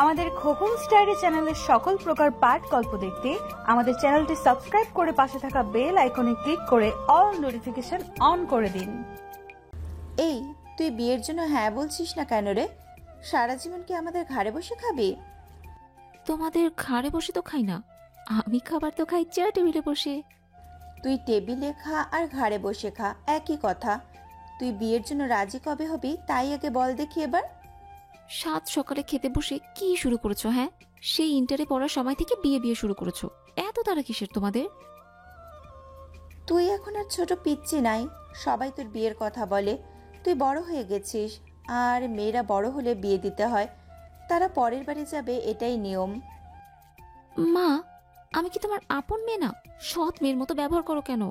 আমাদের খোকন স্টাইরি চ্যানেলের সকল প্রকার পাঠ গল্প দেখতে আমাদের চ্যানেলটি সাবস্ক্রাইব করে পাশে থাকা বেল আইকনে ক্লিক করে অল নোটিফিকেশন অন করে দিন। এই তুই বিয়ের জন্য হ্যাঁ বলছিস না কেন রে? সারা জীবন কি আমাদের ঘাড়ে বসে খাবি? তোমাদের ঘাড়ে বসে তো খাই না, আমি খাবার তো খাই চেয়ার টেবিলে বসে। তুই টেবিলে খা আর ঘাড়ে বসে খা, একই কথা। তুই বিয়ের জন্য রাজি কবে হবি তাই আগে বল দেখি এবার। সাত সকালে খেতে বসে কি শুরু করেছো? হ্যাঁ, সেই ইন্টারে পড়ার সময় থেকে বিয়ে বিয়ে শুরু করেছো। এত তারা কিসের তোমাদের? তুই এখন আর ছোট পিচ্চি নাই, সবাই তোর বিয়ের কথা বলে। তুই বড় হয়ে গেছিস, আর মেয়েরা বড় হলে বিয়ে দিতে হয়, তারা পরের বাড়ি যাবে, এটাই নিয়ম। মা, আমি কি তোমার আপন মেয়ে না? সৎ মেয়ের মতো ব্যবহার করো কেন?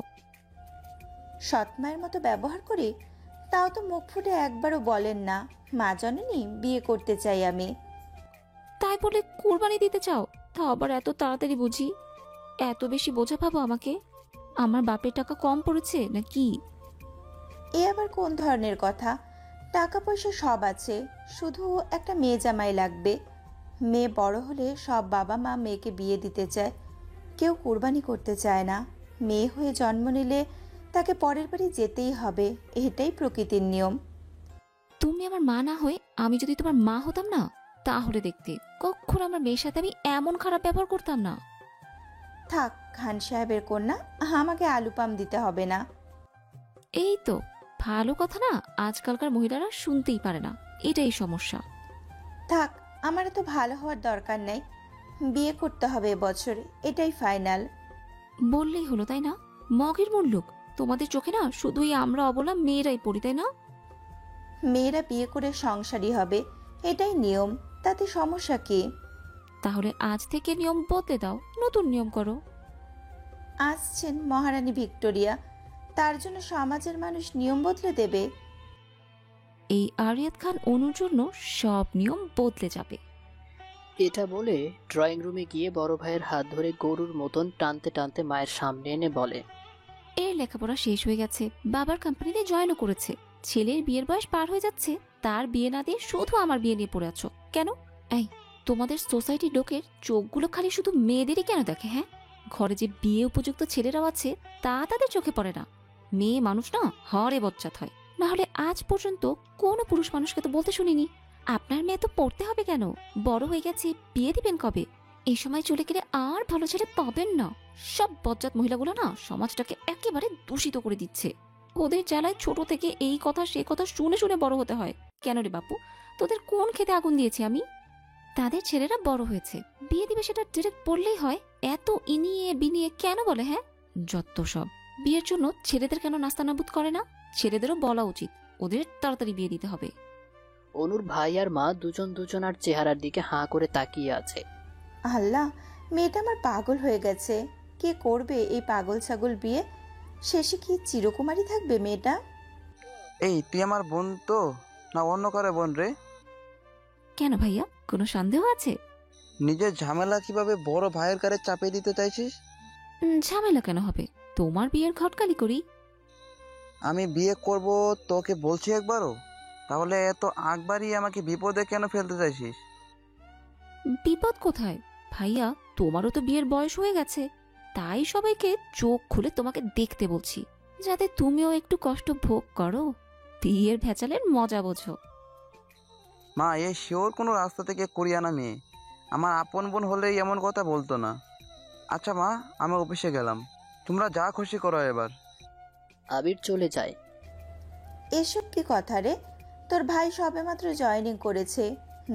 সৎ মায়ের মতো ব্যবহার করি? তাও তো মুখ ফুটে একবারও বলেন না, মা জননী বিয়ে করতে চাই আমি। তাই বলে কুরবানি দিতে চাও? তা আবার এত তাড়াতাড়ি বুঝি? এত বেশি বোঝা ভাবো আমাকে? আমার বাপের টাকা কম পড়েছে নাকি? এ আবার কোন ধরনের কথা? টাকা পয়সা সব আছে, শুধু একটা মেয়ে জামাই লাগবে। মেয়ে বড় হলে সব বাবা মা মেয়েকে বিয়ে দিতে চায়, কেউ কুরবানি করতে চায় না। মেয়ে হয়ে জন্ম নিলে তাকে পরের বাড়ি যেতেই হবে, এটাই প্রকৃতির নিয়ম। তুমি আমার মা না হয়ে আমি যদি তোমার মা হতাম না, তাহলে দেখতে কখন আমার মেয়ের সাথে আমি এমন খারাপ ব্যবহার করতাম না। থাক, খান সাহেবের কন্যা, আমাকে আলু পাম দিতে হবে না। এই তো ভালো কথা না, আজকালকার মহিলারা শুনতেই পারে না, এটাই সমস্যা। থাক, আমার তো ভালো হওয়ার দরকার নেই, বিয়ে করতে হবে এবছর, এটাই ফাইনাল। বললেই হলো তাই না? মগের মুল্লুক, তোমাদের চোখে না শুধুই আমরা অবলা মেয়েরাই পড়ি তাই না? মেয়েরা বিয়ে করে সংসারী হবে, এটাই নিয়ম, তাতে সমস্যা কি? তাহলে আজ থেকে নিয়ম বদলে দাও, নতুন নিয়ম করো। আসছেন মহারানী ভিক্টোরিয়া, তার জন্য সমাজের মানুষ নিয়ম বদলে দেবে? এই আরিয়াত খান অনুর জন্য সব নিয়ম বদলে যাবে। এটা বলে ড্রয়িং রুমে গিয়ে বড় ভাইয়ের হাত ধরে গরুর মতন টানতে টানতে মায়ের সামনে এনে বলে, এর লেখাপড়া শেষ হয়ে গেছে, বাবার কোম্পানিতে জয়েনও করেছে, ছেলের বিয়ের বয়স পার হয়ে যাচ্ছে, তার বিয়ে না দিয়ে শুধু আমার বিয়ে নিয়ে পড়ে আছো কেন? এই, তোমাদের সোসাইটির লোকের চোখগুলো খালি শুধু মেয়েদেরই কেন দেখে? হ্যাঁ, ঘরে যে বিয়ে উপযুক্ত ছেলেরাও আছে তা তাদের চোখে পড়ে না। মেয়ে মানুষ না হরে বচ্চাত হয়, না হলে আজ পর্যন্ত কোনো পুরুষ মানুষকে তো বলতে শুনিনি আপনার মেয়ে তো পড়তে হবে কেন, বড় হয়ে গেছে, বিয়ে দিবেন কবে? এই সময় চলে গেলে আর ভালো ছেলে পাবেন না। সব বজ্জাত মহিলাগুলো না সমাজটাকে একেবারে দূষিত করে দিচ্ছে। ওদের জ্বালায় ছোট থেকে এই কথা সে কথা শুনে শুনে বড় হতে হয়। কেন রে বাপু, তোদের কোন খেতে আগুন দিয়েছি আমি? তাদের ছেলেরা বড় হয়েছে, বিয়ে দিবে সেটা ডিরেক্ট বললেই হয়, এত ইনিয়ে বিনিয়ে কেন বলে? হ্যাঁ, যত সব। বিয়ের জন্য ছেলেদের কেন নাস্তানাবুদ করে না? ছেলেদেরও বলা উচিত ওদের তাড়াতাড়ি বিয়ে দিতে হবে। অনুর ভাই আর মা দুজন দুজনার চেহারার দিকে হাঁ করে তাকিয়ে আছে। আল্লাহ, মেয়েটা আমার পাগল হয়ে গেছে। কে করবে এই পাগল ছাগল বিয়ে? শেষে কি চিরকুমারী থাকবে মেয়েটা? এই তুই আমার বোন তো না অন্য কারো বোন রে? কেন ভাইয়া, কোনো সন্দেহ আছে? নিজের ঝামেলা কিভাবে বড় ভাইয়ের কারে চাপিয়ে দিতে চাইছিস? ঝামেলা কেন হবে, তোমার বিয়ের ঘটকালি করি। আমি বিয়ে করব তোকে বলছি একবারও, তাহলে এত আগ বাড়িয়ে আমাকে বিপদে কেন ফেলতে চাইছিস? বিপদ কোথায় ভাইয়া, তোমারও তো বিয়ের বয়স হয়ে গেছে, তাই সবাইকে চোখ খুলে তোমাকে দেখতে বলছি, যাতে তুমিও একটু কষ্ট ভোগ করো, বিয়ের ভেচালের মজা বোঝো। মা, এই শিওর কোনো রাস্তা থেকে করিয়ানা মেয়ে, আমার আপন বোন হলেই এমন কথা বলতো না। আচ্ছা মা, আমি অফিসে গেলাম, তোমরা যা খুশি করো এবার। আবির চলে যায়। এসব কি কথা রে? তোর ভাই সবেমাত্র জয়েনিং করেছে,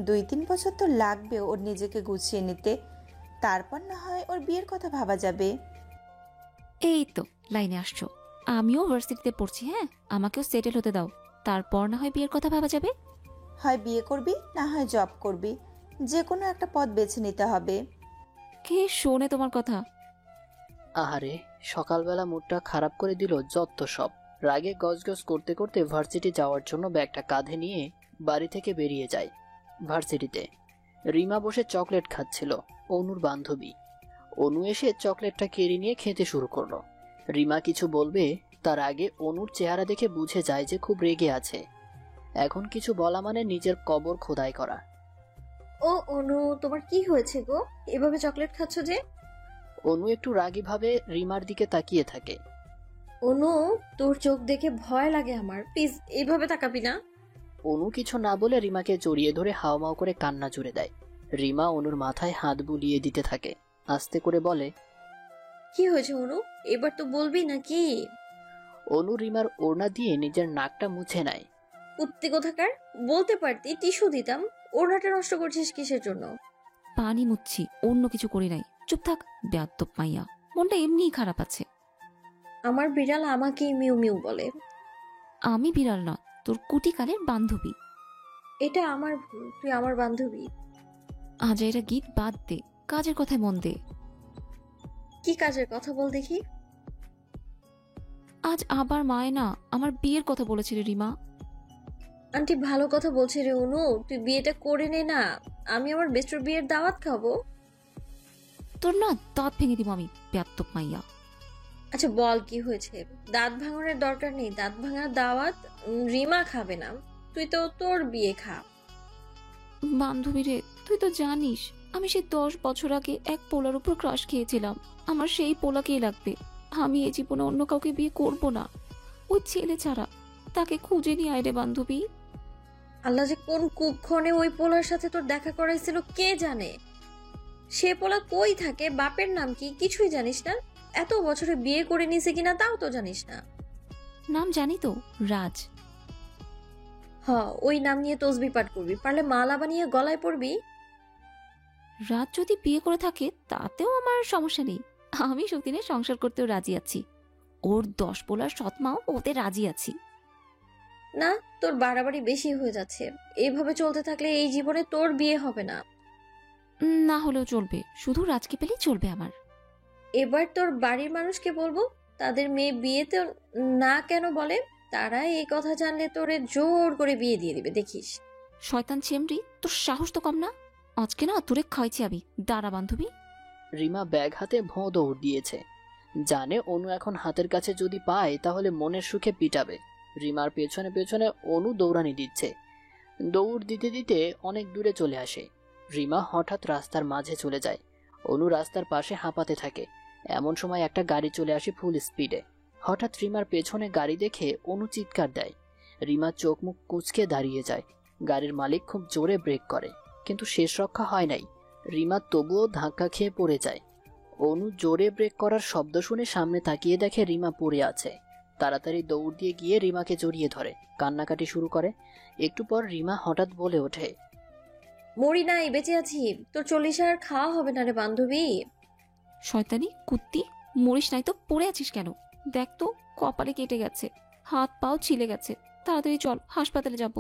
2-3 বছর তো লাগবে ওর নিজেকে গুছিয়ে নিতে, তারপর না হয় ওর বিয়ের কথা ভাবা যাবে। এই তো লাইনে আসছো, আমিও ভার্সিটিতে পড়ছি, হ্যাঁ, আমাকেও সেটেল হতে দাও, তারপর না হয় বিয়ের কথা ভাবা যাবে। হয় বিয়ে করবি না হয় জব করবি, যে কোনো একটা পথ বেছে নিতে হবে। কে শোনে তোমার কথা? আহারে, সকালবেলা মুডটা খারাপ করে দিল যত সব। রাগে গজগজ করতে করতে ভার্সিটি যাওয়ার জন্য ব্যাগটা কাঁধে নিয়ে বাড়ি থেকে বেরিয়ে যায়। ভার্সিটিতে রিমা বসে চকলেট খাচ্ছিল, অনুর বান্ধবী। অনু এসে চকলেটটা কেড়ে নিয়ে খেতে শুরু করলো। রিমা কিছু বলবে তার আগে অনুর চেহারা দেখে বুঝে যায় যে খুব রেগে আছে। এখন কিছু বলা মানে নিজের কবর খোদাই করা। ও অনু, তোমার কি হয়েছে গো? এভাবে চকলেট খাচ্ছ যে? অনু একটু রাগীভাবে রিমার দিকে তাকিয়ে থাকে। অনু, তোর চোখ দেখে ভয় লাগে আমার, প্লিজ এইভাবে তাকাবি না। অনু কিছু না বলে রিমাকে জড়িয়ে ধরে হাওমাও করে কান্না জুড়ে দেয়। রিমা অনুর মাথায় হাত বুলিয়ে দিতে থাকে, আস্তে করে বলে, কি হয়েছে অনু, এবার তো বলবি নাকি? অনু রিমার ওড়না দিয়ে নিজের নাকটা মুছে নেয়। কুত্তি কোথাকার, বলতে পারতি টিস্যু দিতাম। ওড়নাটা নষ্ট করছিস কিসের জন্য? পানি মুচ্ছি, অন্য কিছু করি নাই। চুপ থাক বেয়াদ্দপ মাইয়া, মনটা এমনিই খারাপ আছে। আমার বিড়াল আমাকেই মিউ মিউ বলে। আমি বিড়াল না, তোর কুটিকালের বান্ধবী। এটা আমার ভুল, তুই আমার বান্ধবী। আজ এরা গীত বাদ দে, কাজের কথায় মন দে। কি কাজের কথা বল দেখি। আজ আবার মায় না আমার বিয়ের কথা বলেছিল রিমা। আন্টি ভালো কথা বলছে রে অনু, তুই বিয়েটা করে নে না, আমি আমার বেস্টর বিয়ের দাওয়াত খাবো। তোর না দাঁত ভেঙে দিব আমি, বেয়াদ্দপ মাইয়া। আচ্ছা বল কি হয়েছে? দাঁত ভাঙানোর দরকার নেই, দাঁত ভাঙার দাওয়াত রিমা খাবে না, তুই তো তোর বিয়ে খা। বান্ধবী রে, তুই তো জানিস আমি সেই 10 বছর আগে এক পোলার উপর ক্রাশ খেয়েছিলাম। আমার সেই পোলাকেই লাগবে। আমি এই জীবনে অন্য কাউকে বিয়ে করব না, ওই ছেলে ছাড়া। তাকে খুঁজে নিয়ে আয় রে বান্ধবী। আল্লাহ, যে কোন কুক্ষণে ওই পোলার সাথে তোর দেখা করাইছিল কে জানে। সে পোলা কই থাকে, বাপের নাম কি, কিছুই জানিস না। এত বছরে বিয়ে করে নিছে কিনা তাও তো জানিস না। নাম জানি তো, রাজ। ওই নাম নিয়ে তসবি পাঠ করবি, পারলে মালা বানিয়ে গলায় পড়বি। রাজ যদি বিয়ে করে থাকে তাতেও আমার সমস্যা নেই। আমি সতীনে সংসার করতেও রাজি আছি। ওর 10 পোলার সৎমাও ওতে রাজি আছি। না, তোর বাড়াবাড়ি বেশি হয়ে যাচ্ছে। এইভাবে চলতে থাকলে এই জীবনে তোর বিয়ে হবে না। না হলেও চলবে, শুধু রাজকে পেলেই চলবে আমার। এবার তোর বাড়ির মানুষকে বলবো, তাদের মেয়ে বিয়েতে না কেন বলে। তারা এই কথা জানলে তোরে জোর করে বিয়ে দিয়ে দিবে, দেখিস। শয়তান চেমরি, তোর সাহস তো কম না। আজকে না তোরে খাইছি আমি, দাঁড়া বান্ধবী। রিমা ব্যাগ হাতে ভোঁ দৌড় দিয়েছে। জানে অনু এখন হাতের কাছে যদি পায় তাহলে মনের সুখে পিটাবে। রিমার পেছনে পেছনে অনু দৌড়ানি দিচ্ছে। দৌড় দিতে দিতে অনেক দূরে চলে আসে। রিমা হঠাৎ রাস্তার মাঝে চলে যায়। অনু রাস্তার পাশে হাঁপাতে থাকে। এমন সময় একটা গাড়ি চলে আসে ফুল স্পিডে। হঠাৎ রিমার পেছনে গাড়ি দেখে অনু চিৎকার দেয়। রিমা চোখ মুখ কুঁচকে দাঁড়িয়ে যায়। গাড়ির মালিক খুব জোরে ব্রেক করে, কিন্তু শেষ রক্ষা হয় নাই। রিমা তবুও ধাক্কা খেয়ে পড়ে যায়। অনু জোরে ব্রেক করার শব্দ শুনে সামনে তাকিয়ে দেখে রিমা পড়ে আছে। তাড়াতাড়ি দৌড় দিয়ে গিয়ে রিমাকে জড়িয়ে ধরে কান্নাকাটি শুরু করে। একটু পর রিমা হঠাৎ বলে ওঠে, মরি নাই, বেঁচে আছি। তোর 40 আর খাওয়া হবে না রে বান্ধবী। শয়তানি কুত্তি, মরিস নাই তো পড়ে আছিস কেন? দেখ তো কপালে কেটে গেছে, হাত পাও ছিলে গেছে। তাড়াতাড়ি চল, হাসপাতালে যাব।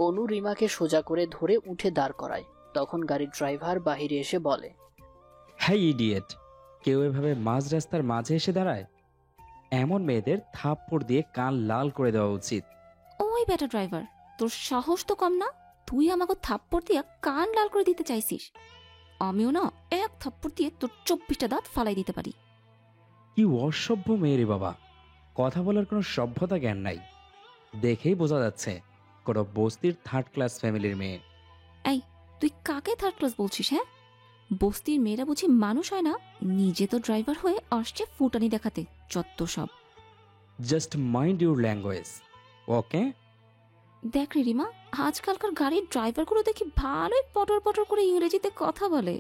অনু রিমাকে সোজা করে ধরে উঠে দাঁড় করায়। তখন গাড়ির ড্রাইভার বাহিরে এসে বলে, হ্যাঁ ইডিয়েট, কেউ এভাবে মাঝ রাস্তার মাঝে এসে দাঁড়ায়? এমন মেয়েদের থাপ্পড় দিয়ে কান লাল করে দেওয়া উচিত। ওই বেটা ড্রাইভার, তোর সাহস তো কম না। তুই আমাকে থাপ্পড় দিয়া কান লাল করে দিতে চাইছিস? আমিও না এক থাপ্পড় দিয়ে তোর 24টা দাঁত ফালাই দিতে পারি। কি অসভ্য মেয়ে রে বাবা, কথা বলার কোনো সভ্যতা জ্ঞান নাই। দেখেই বোঝা যাচ্ছে কোনো বস্তির 3rd ক্লাস ফ্যামিলির মেয়ে। এই, তুই কাকে 3rd ক্লাস বলছিস? হ্যাঁ, বস্তির মেয়েরা বুঝি মানুষ হয় না? নিজে তো ড্রাইভার হয়ে আসছে ফুটানি দেখাতে, যত সব। জাস্ট মাইন্ড ইউর ল্যাঙ্গুয়েজ, ওকে? দেখ রে রিমা, আজকালকার গাড়ির ড্রাইভারগুলো দেখি ভালোই পটর পটর করে ইংরেজিতে কথা বলে।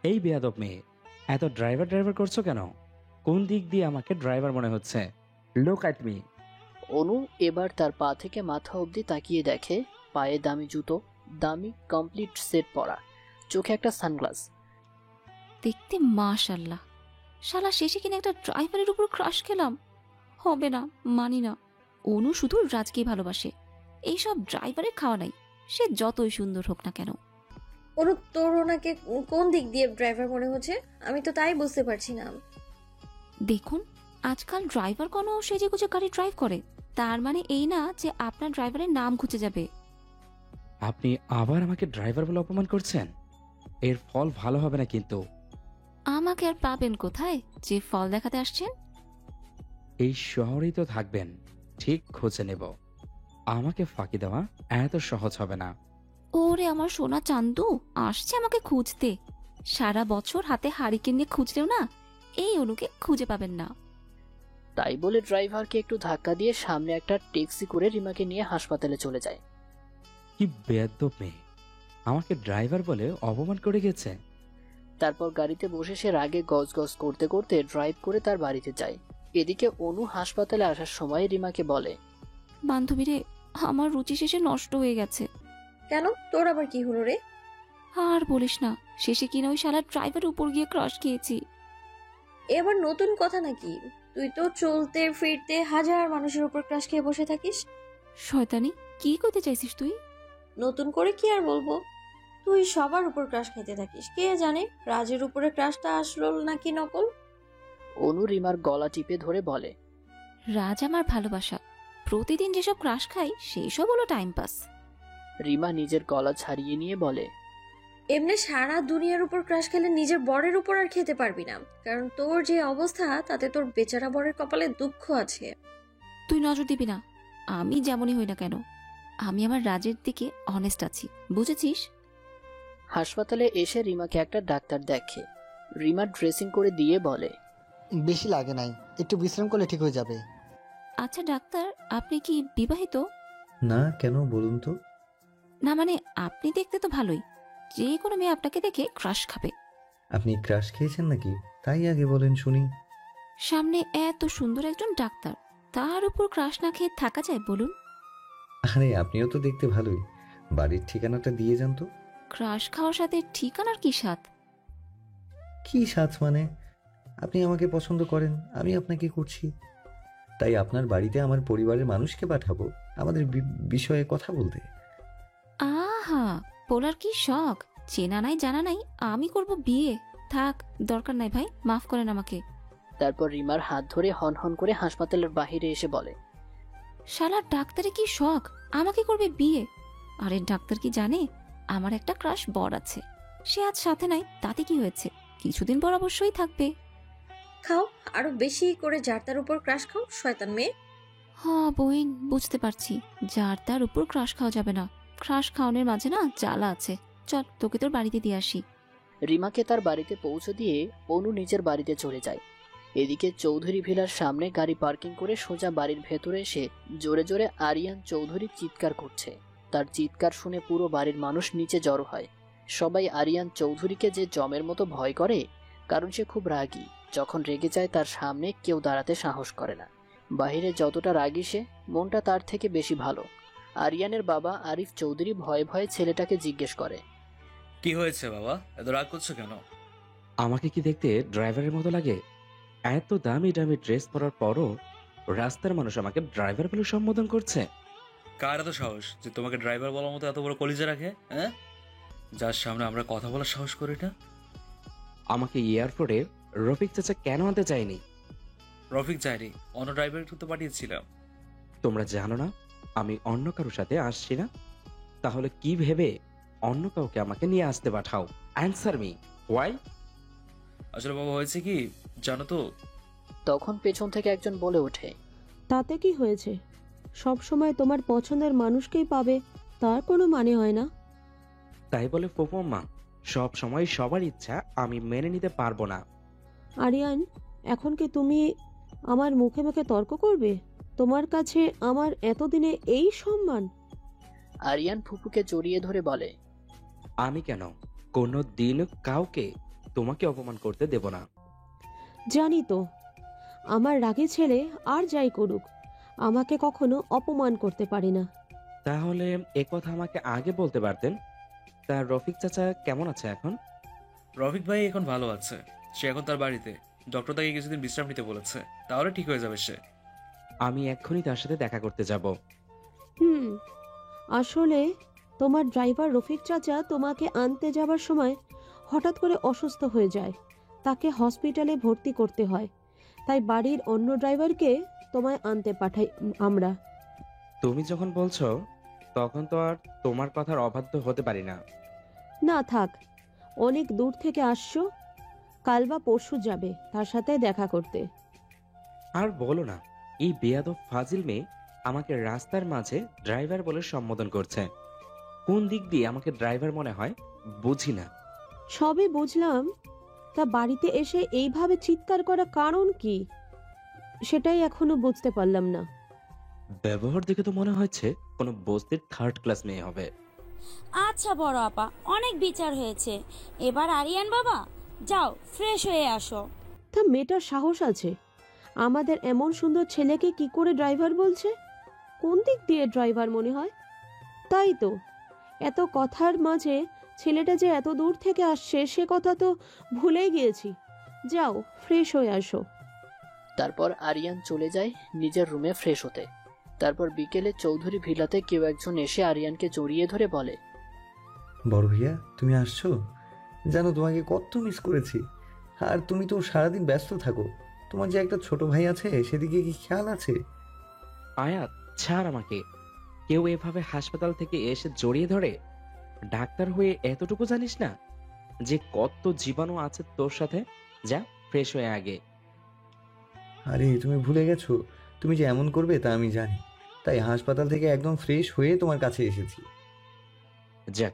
এই বেয়াদব মেয়ে, এত ড্রাইভার ড্রাইভার করছো কেন? কোন দিক দিয়ে আমাকে ড্রাইভার মনে হচ্ছে? Look at me. অনু এবার তার পা থেকে মাথা অবধি তাকিয়ে দেখে পায়ে দামি জুতো, দামি কমপ্লিট সেট পরা, চোখে একটা সানগ্লাস। দেখতে মাশাল্লাহ। শালা শেষে কিনা একটা ড্রাইভারের উপর ক্রাশ খেলাম। হবে না, মানি না। অনু শুধু রাজকেই ভালোবাসে, এইসব ড্রাইভারের খাওয়া নাই, সে যতই সুন্দর হোক না কেন। অনু, তোর ওনাকে কোন দিক দিয়ে ড্রাইভার মনে হচ্ছে? আমি তো তাই বুঝতে পারছি না। দেখুন, আজকাল ড্রাইভার কোনো সেজে গুজে গাড়ি ড্রাইভ করে, তার মানে এই না যে আপনার ড্রাইভারের নাম ঘুচে যাবে। আপনি আবার আমাকে ড্রাইভার বলে অপমান করছেন? এর ফল ভালো হবে না কিন্তু। আমাকে আর পাবেন কোথায় যে ফল দেখাতে আসছেন? এই শহরেই তো থাকবেন, ঠিক খুঁজে নেব। আমাকে ফাঁকি দেওয়া এত সহজ হবে না। ওরে আমার সোনা চান্দু আসছে আমাকে খুঁজতে। সারা বছর হাতে হারিকেন নিয়ে খুঁজলেও না এই অনুকে খুঁজে পাবেন না। তাই বলে ড্রাইভারকে একটু ধাক্কা দিয়ে সামনে একটা ট্যাক্সি করে রিমাকে নিয়ে হাসপাতালে চলে যায়। কি বেয়াদব মেয়ে, আমাকে ড্রাইভার বলে অপমান করে গেছে। তারপর গাড়িতে বসে সে রাগে গজগজ করতে করতে ড্রাইভ করে তার বাড়িতে যায়। এদিকে অনু হাসপাতালে আসার সময় রিমাকে বলে, বান্ধবীরে আমার রুচি শেষে নষ্ট হয়ে গেছে। কেন, তোর আবার কি হলো রে? আর বলিস না, শেষে কিনা ওই শালা ড্রাইভারের উপর গিয়ে ক্রাশ খেয়েছি। এবার নতুন কথা নাকি? তুই তো চলতে ফিরতে হাজার মানুষের উপর ক্রাশ খেয়ে বসে থাকিস। শয়তানি, কি করতে চাইছিস তুই? নতুন করে কি আর বলবো, তুই সবার উপর ক্রাশ খেতে থাকিস। কে জানে রাজের উপরে ক্রাশটা আসলো নাকি নকল। অনু রিমার গলা টিপে ধরে বলে, রাজ আমার ভালোবাসা, প্রতিদিন যেসব ক্রাশ খাই সেই সব হলো টাইম পাস। রিমা নিজের গলা ছাড়িয়ে নিয়ে বলে, এমনি সারা দুনিয়ার উপর ক্রাশ খেলে নিজের বরের উপর আর খেতে পারবি না, কারণ তোর যে অবস্থা তাতে তোর বেচারা বরের কপালে দুঃখ আছে। তুই নজর দিবি না, আমি যেমনই হই না কেন আমি আমার রাজের দিকে অনেস্ট আছি, বুঝেছিস? হাসপাতালে এসে রিমাকে একটা ডাক্তার দেখে। রিমা ড্রেসিং করে দিয়ে বলে, বেশি লাগে নাই, একটু বিশ্রাম করলে ঠিক হয়ে যাবে। আচ্ছা ডাক্তার, আপনি কি বিবাহিত? না, কেন বলুন তো? না মানে আপনি দেখতে তো ভালোই, যে কোনো মেয়ে আপনাকে দেখে ক্রাশ খাবে। আপনি ক্রাশ খেয়েছেন নাকি? তাই আগে বলেন শুনি। সামনে এত সুন্দর একজন ডাক্তার, তার উপর ক্রাশ না খেয়ে থাকা যায় বলুন? আরে আপনিও তো দেখতে ভালোই, বাড়ির ঠিকানাটা দিয়ে যান তো। ক্রাশ খাওয়ার সাথে ঠিকানার কি সাথ? কি সাথ মানে? আপনি আমাকে পছন্দ করেন, আমি আপনাকে করছি, তাই আপনার বাড়িতে আমার পরিবারের মানুষকে পাঠাবো আমাদের বিষয়ে কথা বলতে। আহা, পোলার কি শখ! চেনা নাই জানা নাই আমি করব বিয়ে। থাক, দরকার নাই ভাই, মাফ করেন আমাকে। তারপর রিমার হাত ধরে হনহন করে হাসপাতালের বাহিরে এসে বলে, শালা ডাক্তারে কি শখ, আমাকে করবে বিয়ে? আরে ডাক্তার কি জানে আমার একটা ক্রাশ বর আছে? সে আজ সাথে নাই তাতে কি হয়েছে, কিছুদিন পর অবশ্যই থাকবে। খাও, আরো বেশি করে যার তার উপর ক্রাশ খাও, শয়তান মেয়ে। হ্যাঁ বইন, বুঝতে পারছি, যার তার উপর ক্রাশ খাওয়া যাবে না। ক্রাশ খাওয়ানোর মাঝে না জ্বালা আছে। চল তোকে তোর বাড়িতে দিয়ে আসি। রিমাকে তার বাড়িতে পৌঁছে দিয়ে অনু নিজের বাড়িতে চলে যায়। এদিকে চৌধুরী ভিলার সামনে গাড়ি পার্কিং করে সোজা বাড়ির ভেতরে এসে জোরে জোরে আরিয়ান চৌধুরী চিৎকার করছে। তার চিৎকার শুনে পুরো বাড়ির মানুষ নিচে জড়ো হয়। সবাই আরিয়ান চৌধুরীকে যে জমের মতো ভয় করে, কারণ সে খুব রাগী। যখন রেগে যায় তার সামনে কেউ দাঁড়াতে সাহস করে না। বাহিরে যতটা রাগী সে, মনটা তার থেকে বেশি ভালো। আরিয়ানের বাবা আরিফ চৌধুরী ভয়ে ভয়ে ছেলেটাকে জিজ্ঞেস করে, কি হয়েছে বাবা, এত রাগ করছো কেন? আমাকে কি দেখতে ড্রাইভারের মতো লাগে? এত দামি দামি ড্রেস পরার পরও রাস্তার মানুষ আমাকে ড্রাইভার বলে সম্বোধন করছে। কার এত সাহস যে তোমাকে ড্রাইভার বলার মতো এত বড় কলিজা রাখে? হ্যাঁ, যার সামনে আমরা কথা বলার সাহস করি না। আমাকে এয়ারপোর্টে রফিক চাচা কেন আনতে চায়নি? রফিক যায়নি, অন্য ড্রাইভার তো পাঠিয়েছিলাম। তোমরা জানো না আমি অন্য কারোর সাথে আসছি না? তাহলে কি ভেবে অন্য কাউকে আমাকে নিয়ে আসতে পাঠাও? Answer me, Y? আসলে বাবা হয়েছে কি জানো তো? তখন পেছন থেকে একজন বলে ওঠে, তাতে কি হয়েছে? সব সময় তোমার পছন্দের মানুষকেই পাবে তার কোনো মানে হয় না। তাই বলে ফুফুম্মা সব সময় সবার ইচ্ছা আমি মেনে নিতে পারবো না। আরিয়ান, এখন কি তুমি আমার মুখে মুখে তর্ক করবে? তোমার কাছে আমার এতদিনে এই সম্মান? আরিয়ান ফুপুকে জড়িয়ে ধরে বলে, আমি কেন কোনো দিন কাউকে তোমাকে অপমান করতে দেব না। জানি তো, আমার রাগী ছেলে আর যাই করুক আমাকে কখনো অপমান করতে পারে না। তাহলে একথা আমাকে আগে বলতে পারতেন। তার রফিক চাচা কেমন আছে এখন? রফিক ভাই এখন ভালো আছে, সে এখন তার বাড়িতে। ডক্টর তাকে কিছুদিন বিশ্রাম নিতে বলেছে, তাহলে ঠিক হয়ে যাবে সে। আমি এক্ষুনি তার সাথে দেখা করতে যাব। আসলে তোমার ড্রাইভার রফিক চাচা তোমাকে আনতে যাবার সময় হঠাৎ করে অসুস্থ হয়ে যায়, তাকে হসপিটালে ভর্তি করতে হয়, তাই বাড়ির অন্য ড্রাইভারকে তোমায় আনতে পাঠাই আমরা। তুমি যখন বলছো তখন তো আর তোমার কথার অবাধ্য হতে পারি না। না থাক, অনেক দূর থেকে আসছো, কাল বা পরশু যাবে তার সাথে দেখা করতে। আর বলো না, এই বেয়াদব ফাজিল মেয়ে আমাকে রাস্তার মাঝে ড্রাইভার বলে সম্বোধন করছে। কোন দিক দিয়ে আমাকে ড্রাইভার মনে হয় বুঝি না। সবই বুঝলাম, তা বাড়িতে এসে এইভাবে চিৎকার করা কারণ কি সেটাই এখনো বুঝতে পারলাম না। ব্যবহার দেখে তো মনে হচ্ছে কোনো বস্তির থার্ড ক্লাস মেয়ে হবে। আচ্ছা বড় আপা, অনেক বিচার হয়েছে, এবার আরিয়ান বাবা যাও ফ্রেশ হয়ে আসো। তা মেয়েটার সাহস আছে আমাদের এমন সুন্দর ছেলেকে কি করে ড্রাইভার বলছে? কোন দিক দিয়ে ড্রাইভার মনে হয়? তাই তো, এত কথার মাঝে ছেলেটা যে এত দূর থেকে আসছে সে কথা তো ভুলেই গিয়েছি। যাও ফ্রেশ হয়ে আসো। তারপর আরিয়ান চলে যায় নিজের রুমে ফ্রেশ হতে। তারপর বিকেলে চৌধুরী ভিলাতে কেউ একজন এসে আরিয়ানকে জড়িয়ে ধরে বলে, বড় ভাইয়া তুমি আসছো? জানো তোমাকে কত মিস করেছি। আর তুমি তো সারাদিন ব্যস্ত থাকো, তোমার যে একটা ছোট ভাই আছে সেদিকে কি খেয়াল আছে? আয়াত ছাড় আমাকে। কেউ এভাবে হাসপাতাল থেকে এসে জড়িয়ে ধরে? ডাক্তার হয়ে এতটুকু জানিস না যে কত জীবাণু আছে তোর সাথে? যা ফ্রেশ হয়ে আগে। আরে তুমি ভুলে গেছো, তুমি যে এমন করবে তা আমি জানি, তাই হাসপাতাল থেকে একদম ফ্রেশ হয়ে তোমার কাছে এসেছি। যাক,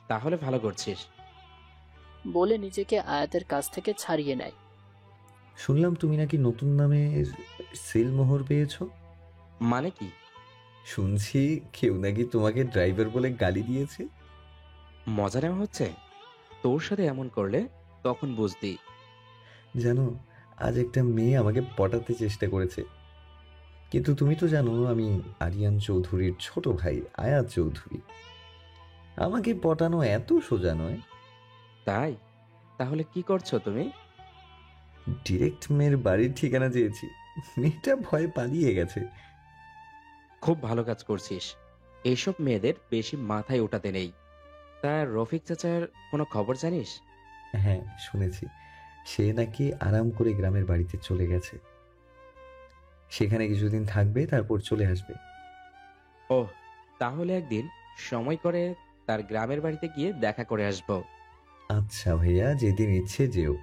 তাহলে ভালো করছিস। বলে নিজেকে আয়াতের কাছ থেকে ছাড়িয়ে নেয়। শুনলাম তুমি নাকি নতুন নামে সিলমোহর পেয়েছো। মানে কি? শুনছি কেউ নাকি তোমাকে ড্রাইভার বলে গালি দিয়েছে। মজা নেওয়া হচ্ছে? তোর সাথে এমন করলে তখন বুঝবি। জানো, আজ একটা মেয়ে আমাকে পটাতে চেষ্টা করেছে, কিন্তু তুমি তো জানো আমি আরিয়ান চৌধুরীর ছোট ভাই আয়াত চৌধুরী। আমাকে পটানো এত সোজা নয়। তাই? তাহলে কি করছো তুমি? ডিরেক্ট মেয়ের বাড়ির ঠিকানা চেয়েছি, মেয়েটা ভয় পালিয়ে গেছে। খুব ভালো কাজ করছিস। এইসব মেয়েদের বেশি মাথায় ওঠাতে নেই। তা রফিক চাচার কোনো খবর জানিস? হ্যাঁ শুনেছি, সে নাকি আরাম করে গ্রামের বাড়িতে চলে গেছে। সেখানে কিছুদিন থাকবে, তারপর চলে আসবে। ওহ, তাহলে একদিন সময় করে তার গ্রামের বাড়িতে গিয়ে দেখা করে আসবো। আচ্ছা ভাইয়া, যেদিন ইচ্ছে যেও।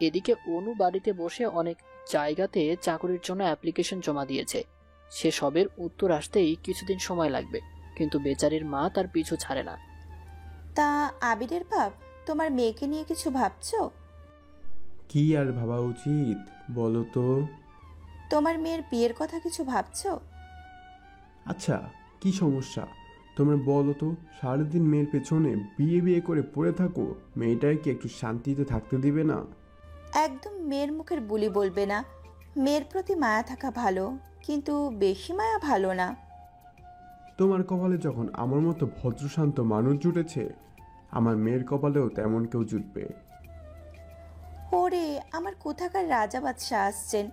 এদিকে অনু বাড়িতে বসে অনেক জায়গাতে চাকরির জন্য অ্যাপ্লিকেশন জমা দিয়েছে। সে সবের উত্তর আসতেই কিছুদিন সময় লাগবে, কিন্তু বেচারির মা তার পিছু ছাড়ে না। তা আবিরের বাপ, তোমার মেয়েকে নিয়ে কিছু ভাবছো? কি আর ভাবা উচিত বলো তো? তোমার মেয়ের বিয়ের কথা কিছু ভাবছো? আচ্ছা, কি সমস্যা তোমরা বলো তো? সারাদিন মেয়ের পেছনে বিয়ে বিয়ে করে পড়ে থাকো, মেয়েটাকে কি একটু শান্তিতে থাকতে দিবে না? একদম মেয়ের মুখের বুলি বলবে না। মেয়ের প্রতি মায়া থাকা ভালো, কিন্তু বেশি মায়া ভালো না। তোমার কপালে যখন আমার মতো ভদ্রশান্ত মানুষ জুটেছে, আমার মেয়ের কপালেও তেমন কেউ জুটবে। ওরে, আমার কোথাকার রাজা বাদশাহ আসছেন,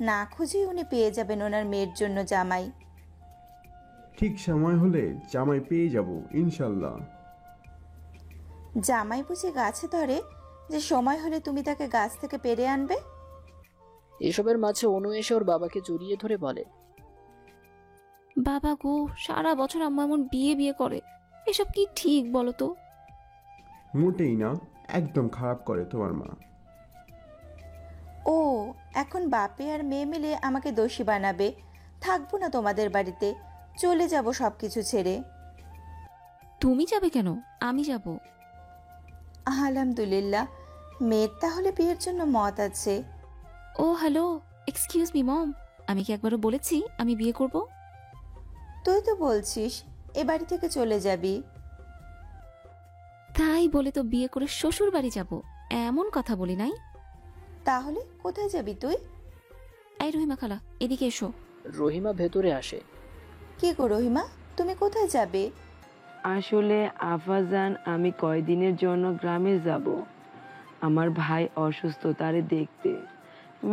না খুঁজেই উনি পেয়ে যাবেন ওনার মেয়ের জন্য জামাই। ঠিক সময় হলে জামাই পেয়ে যাব ইনশাল্লাহ। জামাই বুঝে গাছে ধরে যে সময় হলে তুমি তাকে গাছ থেকে পেরে আনবে? এসবের মাঝে অনু এসে ওর বাবাকে জড়িয়ে ধরে বলে, বাবা গো, সারা বছর আম্মা এমন বিয়ে বিয়ে করে, এসব কি ঠিক বলো তো? মোটেই না, একদম খারাপ করে তোমার মা। ও, এখন বাপে আর মেয়ে মিলে আমাকে দোষী বানাবে। থাকবো না তোমাদের বাড়িতে, চলে যাব সবকিছু ছেড়ে। তুমি যাবে কেন? আমি যাব। আলহামদুলিল্লাহ, মেয়ের তাহলে বিয়ের জন্য মত আছে। ও হ্যালো, এক্সকিউজ মি মম, আমি কি একবারও বলেছি আমি বিয়ে করব? তুই তো বলছিস এ বাড়ি থেকে চলে যাবি। তাই বলে তো বিয়ে করে শ্বশুর বাড়ি যাব, এমন কথা বলি নাই। তাহলে কোথায় যাবি তুই? এই রহিমা খালা, এদিকে এসো। রহিমা ভেতরে আসে। কি গো রহিমা, তুমি কোথায় যাবে? আসলে আফাজান, আমি কয়দিনের জন্য গ্রামে যাব। আমার ভাই অসুস্থ, তারে দেখতে।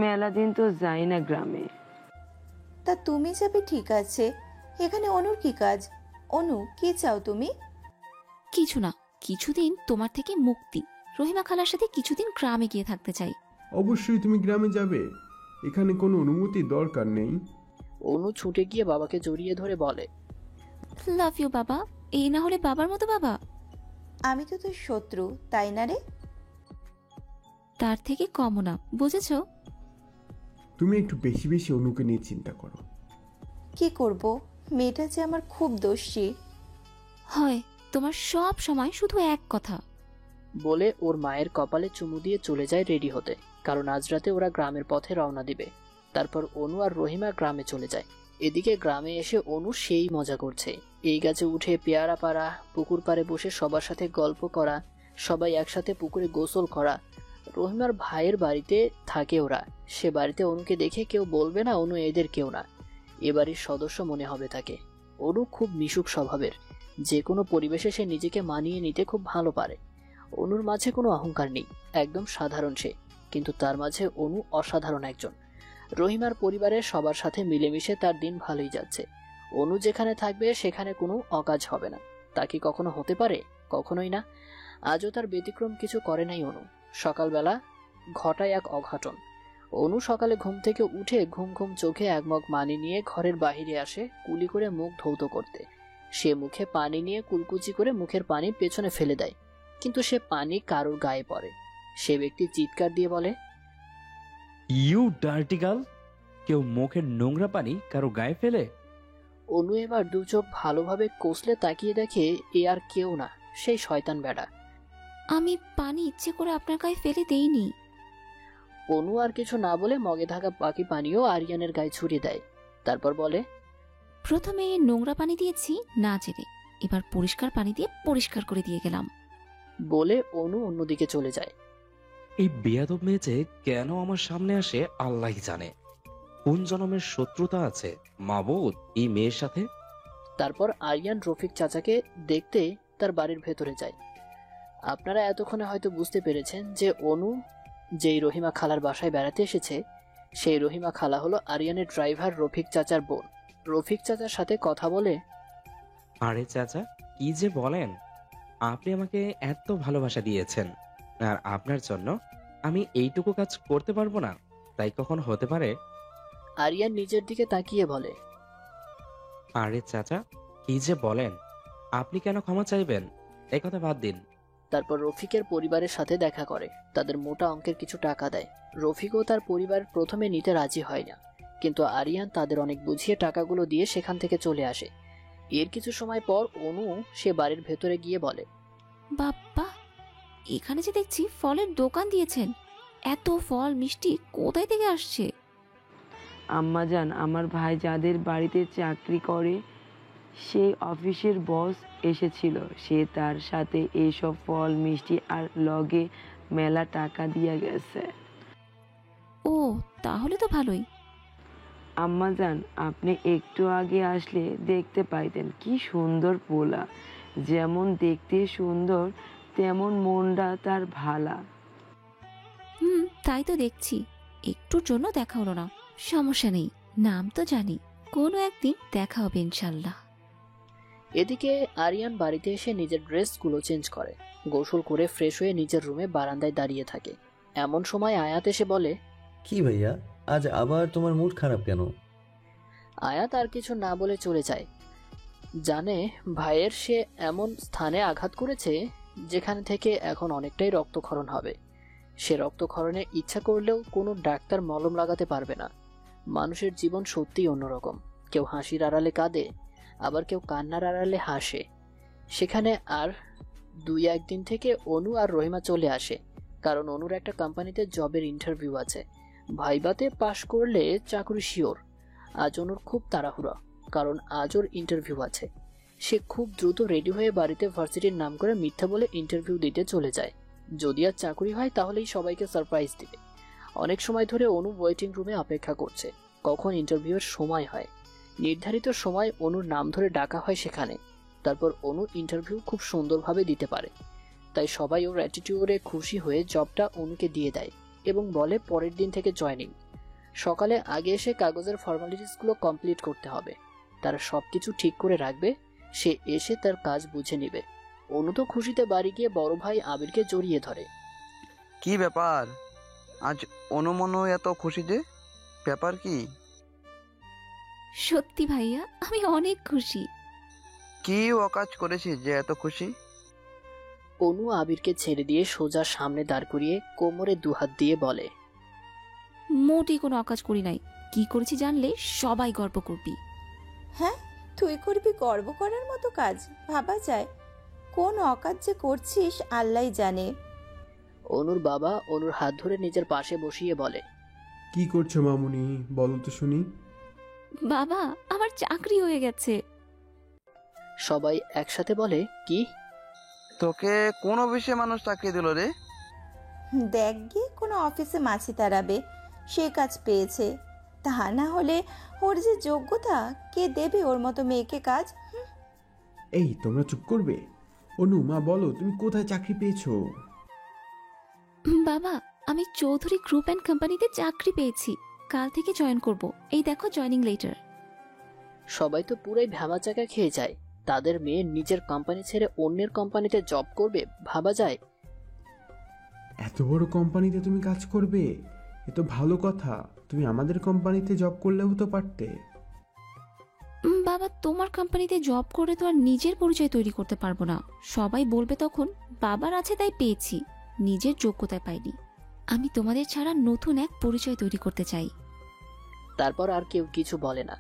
মেলা দিন তো যাই না গ্রামে। তা তুমি যাবে ঠিক আছে, এখানে অনুর কি কাজ? অনু, কি চাও তুমি? কিছু না, কিছুদিন তোমার থেকে মুক্তি। রহিমা খালার সাথে কিছুদিন গ্রামে গিয়ে থাকতে চাই। অবশ্যই তুমি গ্রামে যাবে, এখানে কোনো অনুমতি দরকার নেই। অনু ছুটে গিয়ে বাবাকে জড়িয়ে ধরে বলে, লাভ ইউ বাবা। এই না হলে বাবার মতো বাবা। আমি তো তোর শত্রু, তাই না রে? তার থেকে কমও না, বুঝেছো? তুমি একটু বেশি বেশি অনুকে নিয়ে চিন্তা করো। কি করব, মেয়েটা যে আমার খুব দোষী। হয় তোমার সব সময় শুধু এক কথা। বলে ওর মায়ের কপালে চুমু দিয়ে চলে যায় রেডি হতে, কারণ আজ রাতে ওরা গ্রামের পথে রওনা দিবে। তারপর অনু আর রহিমা গ্রামে চলে যায়। এদিকে গ্রামে এসে অনু সেই মজা করছে, এই গাছে উঠে পেয়ারা পাড়া, পুকুর পাড়ে বসে সবার সাথে গল্প করা, সবাই একসাথে পুকুরে গোসল করা। রহিমার ভাইয়ের বাড়িতে থাকে ওরা, সে বাড়িতে অনুকে দেখে কেউ বলবে না অনু এদের কেউ না, এ বাড়ির সদস্য মনে হবে তাকে। অনু খুব মিশুক স্বভাবের, যে কোনো পরিবেশে সে নিজেকে মানিয়ে নিতে খুব ভালো পারে। অনুর মাঝে কোনো অহংকার নেই, একদম সাধারণ সে, কিন্তু তার মাঝে অনু অসাধারণ একজন। রহিমার পরিবারের সবার সাথে মিলেমিশে তার দিন ভালোই যাচ্ছে। অনু যেখানে থাকবে সেখানে কোনো অকাজ হবে না, তা কি কখনো হতে পারে? কখনোই না। আজও তার ব্যতিক্রম কিছু করে নাই অনু। সকালবেলা ঘটায় এক অঘটন। অনু সকালে ঘুম থেকে উঠে ঘুম ঘুম চোখে এক মগ পানি নিয়ে ঘরের বাহিরে আসে কুলি করে মুখ ধৌত করতে। সে মুখে পানি নিয়ে কুলকুচি করে মুখের পানি পেছনে ফেলে দেয়, কিন্তু সে পানি কারোর গায়ে পড়ে। সে ব্যক্তি চিৎকার দিয়ে বলে, ইউ ডার্টি গার্ল, কেউ মুখের নোংরা পানি কারো গায়ে ফেলে? অনু এবার দু চোখ ভালোভাবে কষলে তাকিয়ে দেখে এ আর কেউ না, সেই শয়তান বেড়া। আমি পানি ইচ্ছে করে আপনার গায়ে ফেলে দেইনি। অনু আর কিছু না বলে মগে থাকা বাকি পানিও আরিয়ানের গায়ে ছুড়ে দেয়। তারপর বলে, প্রথমে নোংরা পানি দিয়েছি না জেনে, এবার পরিষ্কার পানি দিয়ে পরিষ্কার করে দিয়ে গেলাম। বলে অনু অন্যদিকে চলে যায়। এই বেয়াদব মেয়ে যে কেন আমার সামনে আসে আল্লাহই জানে। কোন জনমের শত্রুতা আছে মাবুদ এই মেয়ের সাথে? তারপর আরিয়ান রফিক চাচাকে দেখতে তার বাড়ির ভেতরে যায়। আপনারা এতক্ষণে হয়তো বুঝতে পেরেছেন যে অনু যেই রহিমা খালার বাসায় বেড়াতে এসেছে, সেই রহিমা খালা হলো আরিয়ানের ড্রাইভার রফিক চাচার বোন। রফিক চাচার সাথে কথা বলে, আরে চাচা, কি যে বলেন! আপনি আমাকে এত ভালোবাসা দিয়েছেন, আর আপনার জন্য আমি এইটুকু কাজ করতে পারবো না, তাই কখন হতে পারে? আরিয়ান নিজের দিকে তাকিয়ে বলে, আরে চাচা, কি যে বলেন! আপনি কেন ক্ষমা চাইবেন? এই কথা বাদ দিন। তারপর রফিকের পরিবারের সাথে দেখা করে, তাদের মোটা অঙ্কের কিছু টাকা দেয়। রফিকও তার পরিবার প্রথমে নিতে রাজি হয় না, কিন্তু আরিয়ান তাদের অনেক বুঝিয়ে টাকাগুলো দিয়ে সেখান থেকে চলে আসে। এর কিছু সময় পর অনু সে বাড়ির ভেতরে গিয়ে বলে, বাপ্পা, এখানে যে দেখছি ফলের দোকান দিয়েছেন, এত ফল মিষ্টি কোথায় থেকে আসছে? আম্মাজান, আমার ভাই যাদের বাড়িতে চাকরি করে সেই অফিসের বস এসেছিল, সে তার সাথে এইসব ফল মিষ্টি আর লগে মেলা টাকা দিয়ে গেছে। ও, তাহলে তো ভালোই। আম্মাজান, আপনি একটু আগে আসলে দেখতে পাইতেন কি সুন্দর পোলা, যেমন দেখতে সুন্দর তেমন মনটা তার ভালা। তাই তো দেখছি, একটুর জন্য দেখা হলো না, সমস্যা নেই, নাম তো জানি, কোনো একদিন দেখা হবে ইনশাল্লাহ। এদিকে আরিয়ান বাড়িতে এসে নিজের ড্রেসগুলো চেঞ্জ করে, গোসল করে ফ্রেশ হয়ে নিজের রুমে বারান্দায় দাঁড়িয়ে থাকে। এমন সময় আয়াত এসে বলে, কি ভাইয়া, আজ আবার তোমার মুড খারাপ কেন? আয়াত আর কিছু না বলে চলে যায়। জানে ভাইয়ের সে এমন স্থানে আঘাত করেছে যেখান থেকে এখন অনেকটাই রক্তক্ষরণ হবে। সে রক্তক্ষরণে ইচ্ছা করলেও কোনো ডাক্তার মলম লাগাতে পারবে না। মানুষের জীবন সত্যিই অন্যরকম, কেউ হাসির আড়ালে কাঁদে, আবার কেউ কান্নার আড়ালে হাসে। সেখানে আর 2-1 দিন থেকে অনু আর রহিমা চলে আসে, কারণ অনুর একটা কোম্পানিতে জবের ইন্টারভিউ আছে। ভাইবাতে পাশ করলে চাকরি শিওর। আজ অনুর খুব তাড়াহুড়া, কারণ আজ ওর ইন্টারভিউ আছে। সে খুব দ্রুত রেডি হয়ে বাড়িতে ভার্সিটির নাম করে মিথ্যা বলে ইন্টারভিউ দিতে চলে যায়। যদি আর চাকরি হয় তাহলেই সবাইকে সারপ্রাইজ দিবে। অনেক সময় ধরে অনু ওয়েটিং রুমে অপেক্ষা করছে কখন ইন্টারভিউয়ের সময় হয়। নির্ধারিত সময় অনুর নাম ধরে ডাকা হয় সেখানে। তারপর অনু ইন্টারভিউ খুব সুন্দরভাবে দিতে পারে, তাই সবাই ওর অ্যাটিটিউডে খুশি হয়ে জবটা অনুকে দিয়ে দেয় এবং বলে পরের দিন থেকে জয়েনিং। সকালে আগে এসে কাগজের ফর্মালিটিসগুলো কমপ্লিট করতে হবে। তারা সবকিছু ঠিক করে রাখবে, সে এসে তার কাজ বুঝে নেবে। অনু তো খুশিতে বাড়ি গিয়ে বড় ভাই আবিরকে জড়িয়ে ধরে। কি ব্যাপার, আজ অনুমনু এত খুশি যে? ব্যাপার কি? সত্যি ভাইয়া, আমি অনেক খুশি। কি অকাজ করেছি যে এত খুশি? অনু আবিরকে ছেড়ে দিয়ে সোজা সামনে দাঁড় করিয়ে কোমরে দুহাত দিয়ে বলে, মোটেই কোনো অকাজ করি নাই, কি করেছি জানলে সবাই গর্ব করবি। হ্যাঁ, তুই করবি গর্ব করার মতো কাজ? ভাবা যায়? কোন অকাজ যে করছিস আল্লাহই জানে। অনুর বাবা অনুর হাত ধরে নিজের পাশে বসিয়ে বলে, কি করছো মামুনি, বলো তো শুনি। বাবা, আমার চাকরি হয়ে গেছে। সবাই একসাথে বলে, কি? তোকে কোন অফিসে মানুষ চাকরি দিল রে? দেখ গিয়ে কোনো অফিসে মাছি তাড়াবে, সে কাজ পেয়েছে। তা না হলে ওর যে যোগ্যতা, কে দেবে ওর মতো মেয়েকে কাজ? এই তোমরা চুপ করবে। অনু, মা বলো তুমি কোথায় চাকরি পেয়েছো? বাবা, আমি চৌধুরী গ্রুপ অ্যান্ড কোম্পানিতে চাকরি পেয়েছি। কাল থেকে জয়েন করব। এই দেখো জয়েনিং লেটার। সবাই তো পুরাই ভ্যাবাচাকা খেয়ে যায়। তাদের মেয়ে নিজের কোম্পানি ছেড়ে অন্যের কোম্পানিতে জব করবে, ভাবা যায়? এত বড় কোম্পানিতে তুমি কাজ করবে? এ তো ভালো কথা। তুমি আমাদের কোম্পানিতে জব করলেও তো পারতে। বাবা, তোমার কোম্পানিতে জব করে তো আর নিজের পরিচয় তৈরি করতে পারবো না। সবাই বলবে তখন বাবার আছে তাই পেয়েছি, নিজের যোগ্যতায় পাইনি। আমি তোমাদের ছাড়া নতুন এক পরিচয় তৈরি করতে চাই। তারপর আর কেউ কিছু বলে না।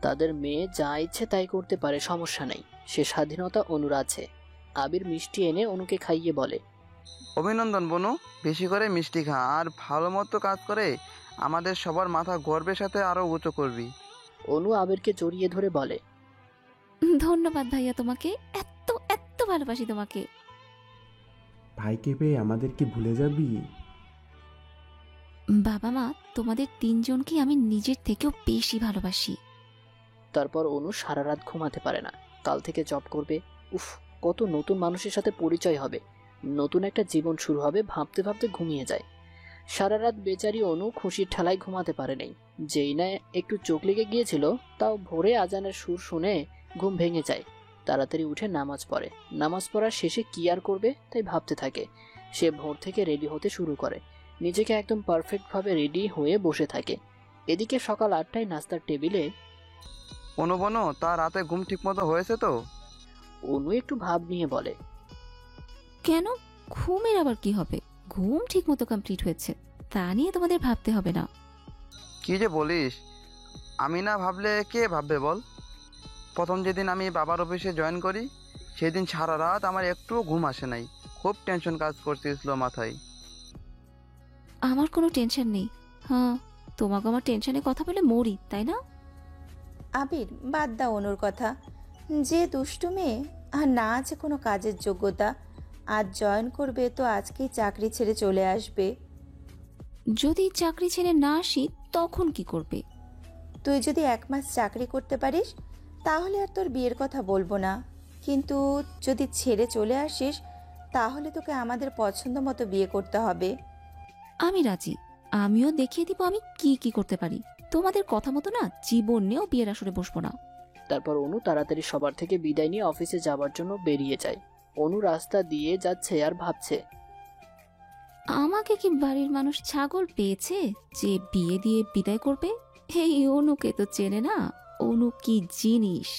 তাদের মেয়ে যা ইচ্ছে তাই করতে পারে, সমস্যা নেই। সে স্বাধীনতা অনুর আছে। আবির মিষ্টি এনে অনুকে খাইয়ে বলে, অভিনন্দন বনু, বেশি করে মিষ্টি খা আর ভালো মতো কাজ করে আমাদের সবার মাথা গর্বের সাথে আরো উঁচু করবি। অনু আবিরকে জড়িয়ে ধরে বলে, ধন্যবাদ ভাইয়া, তোমাকে এত এত ভালোবাসি তোমাকে। ভাইকে পেয়ে আমাদেরকে ভুলে যাবি? বাবা মা, তোমাদের তিনজনকে আমি নিজের থেকেও বেশি ভালোবাসি। তারপর অনু সারা রাত ঘুমাতে পারে না। কাল থেকে জব করবে। উফ, কত নতুন মানুষের সাথে পরিচয় হবে, নতুন একটা জীবন শুরু হবে, ভাবতে ভাবতে ঘুমিয়ে যায়। সারা রাত বেচারি অনু খুশির ঠেলায় ঘুমাতে পারে নাই। যেই না একটু চোখ লেগে গিয়েছিল, তাও ভোরে আজানের সুর শুনে ঘুম ভেঙে যায়। তাড়াতাড়ি উঠে নামাজ পড়ে। নামাজ পড়ার শেষে কি আর করবে তাই ভাবতে থাকে। সে ভোর থেকে রেডি হতে শুরু করে, নিজেকে একদম পারফেক্টভাবে রেডি হয়ে বসে থাকে। এদিকে সকাল 8টায় নাস্তার টেবিলে অনু বনু, তার রাতে ঘুম ঠিক মতো হয়েছে তো? অনু একটু ভাব নিয়ে বলে, কেন, ঘুমের আবার কি হবে? ঘুম ঠিক মতো কমপ্লিট হয়েছে, তা নিয়ে তোমাদের ভাবতে হবে না। কি যে বলিস, আমি না ভাবলে কে ভাববে বল? প্রথম যেদিন আমি বাবার অফিসে জয়েন করি, সেদিন সারা রাত আমার একটুও ঘুম আসে নাই। খুব টেনশন কাজ করতেছিল মাথায়। আমার কোনো টেনশন নেই। হ্যাঁ, তোমাকে আমার টেনশনে কথা বলে মরি, তাই না? আবির, বাদ দাও অনুর কথা। যে দুষ্টু মেয়ে, আর না আছে কোনো কাজের যোগ্যতা। আজ জয়েন করবে তো আজকেই চাকরি ছেড়ে চলে আসবে। যদি চাকরি ছেড়ে না আসি তখন কি করবে? তুই যদি 1 মাস চাকরি করতে পারিস তাহলে আর তোর বিয়ের কথা বলবো না, কিন্তু যদি ছেড়ে চলে আসিস তাহলে তোকে আমাদের পছন্দ মতো বিয়ে করতে হবে। আমি রাজি। আমিও দেখিয়ে দিব আমি কি কি করতে পারি। তোমাদের কথা মতো না জীবনেও বিয়ের আসরে বসবো না। তারপর অনু তাড়াতাড়ি সবার থেকে বিদায় নিয়ে অফিসে যাওয়ার জন্য বেরিয়ে যায়। অনু রাস্তা দিয়ে যাচ্ছে আর ভাবছে, আমাকে কি বাড়ির মানুষ ছাগল পেয়েছে যে বিয়ে দিয়ে বিদায় করবে? এই অনুকে তো চেনে না, অনু কি জিনিস।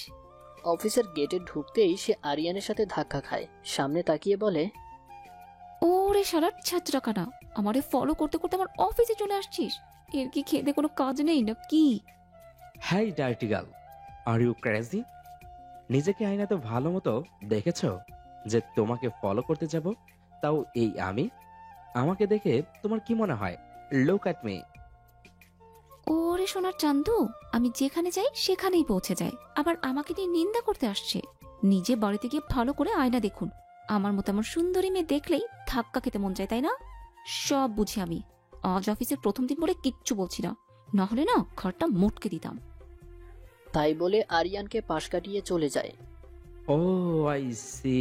অফিসের গেটে ঢুকতেই সে আরিয়ানের সাথে ধাক্কা খায়। সামনে তাকিয়ে বলে, ওরে সারা ছাত্রা কানা, আমারে ফলো করতে করতে আমার অফিসে চলে আসছিস? এর কি খেতে কোনো কাজ নেই না কি? Hi dirty girl, are you crazy? নিজেকে আয়নাতে ভালো মতো দেখেছ যে তোমাকে ফলো করতে যাব? তাও এই আমি? আমাকে দেখে তোমার কি মনে হয়? Look at me. ওরে সোনার চান্দু, আমি যেখানে যাই সেখানেই পৌঁছে যায়, আবার আমাকে নিয়ে নিন্দা করতে আসছে। নিজে বাড়িতে গিয়ে ভালো করে আয়না দেখুন। আমার মতো আমার সুন্দরী মেয়ে দেখলেই ধাক্কা খেতে মন যায়, তাই না? সব বুঝি আমি। আজ অফিসের প্রথম দিন বলে কিচ্ছু বলছি না, না হলে না ঘরটা মোটকে দিতাম। তাই বলে আরিয়ানকে পাশ কাটিয়ে চলে যায়। ও আই সি,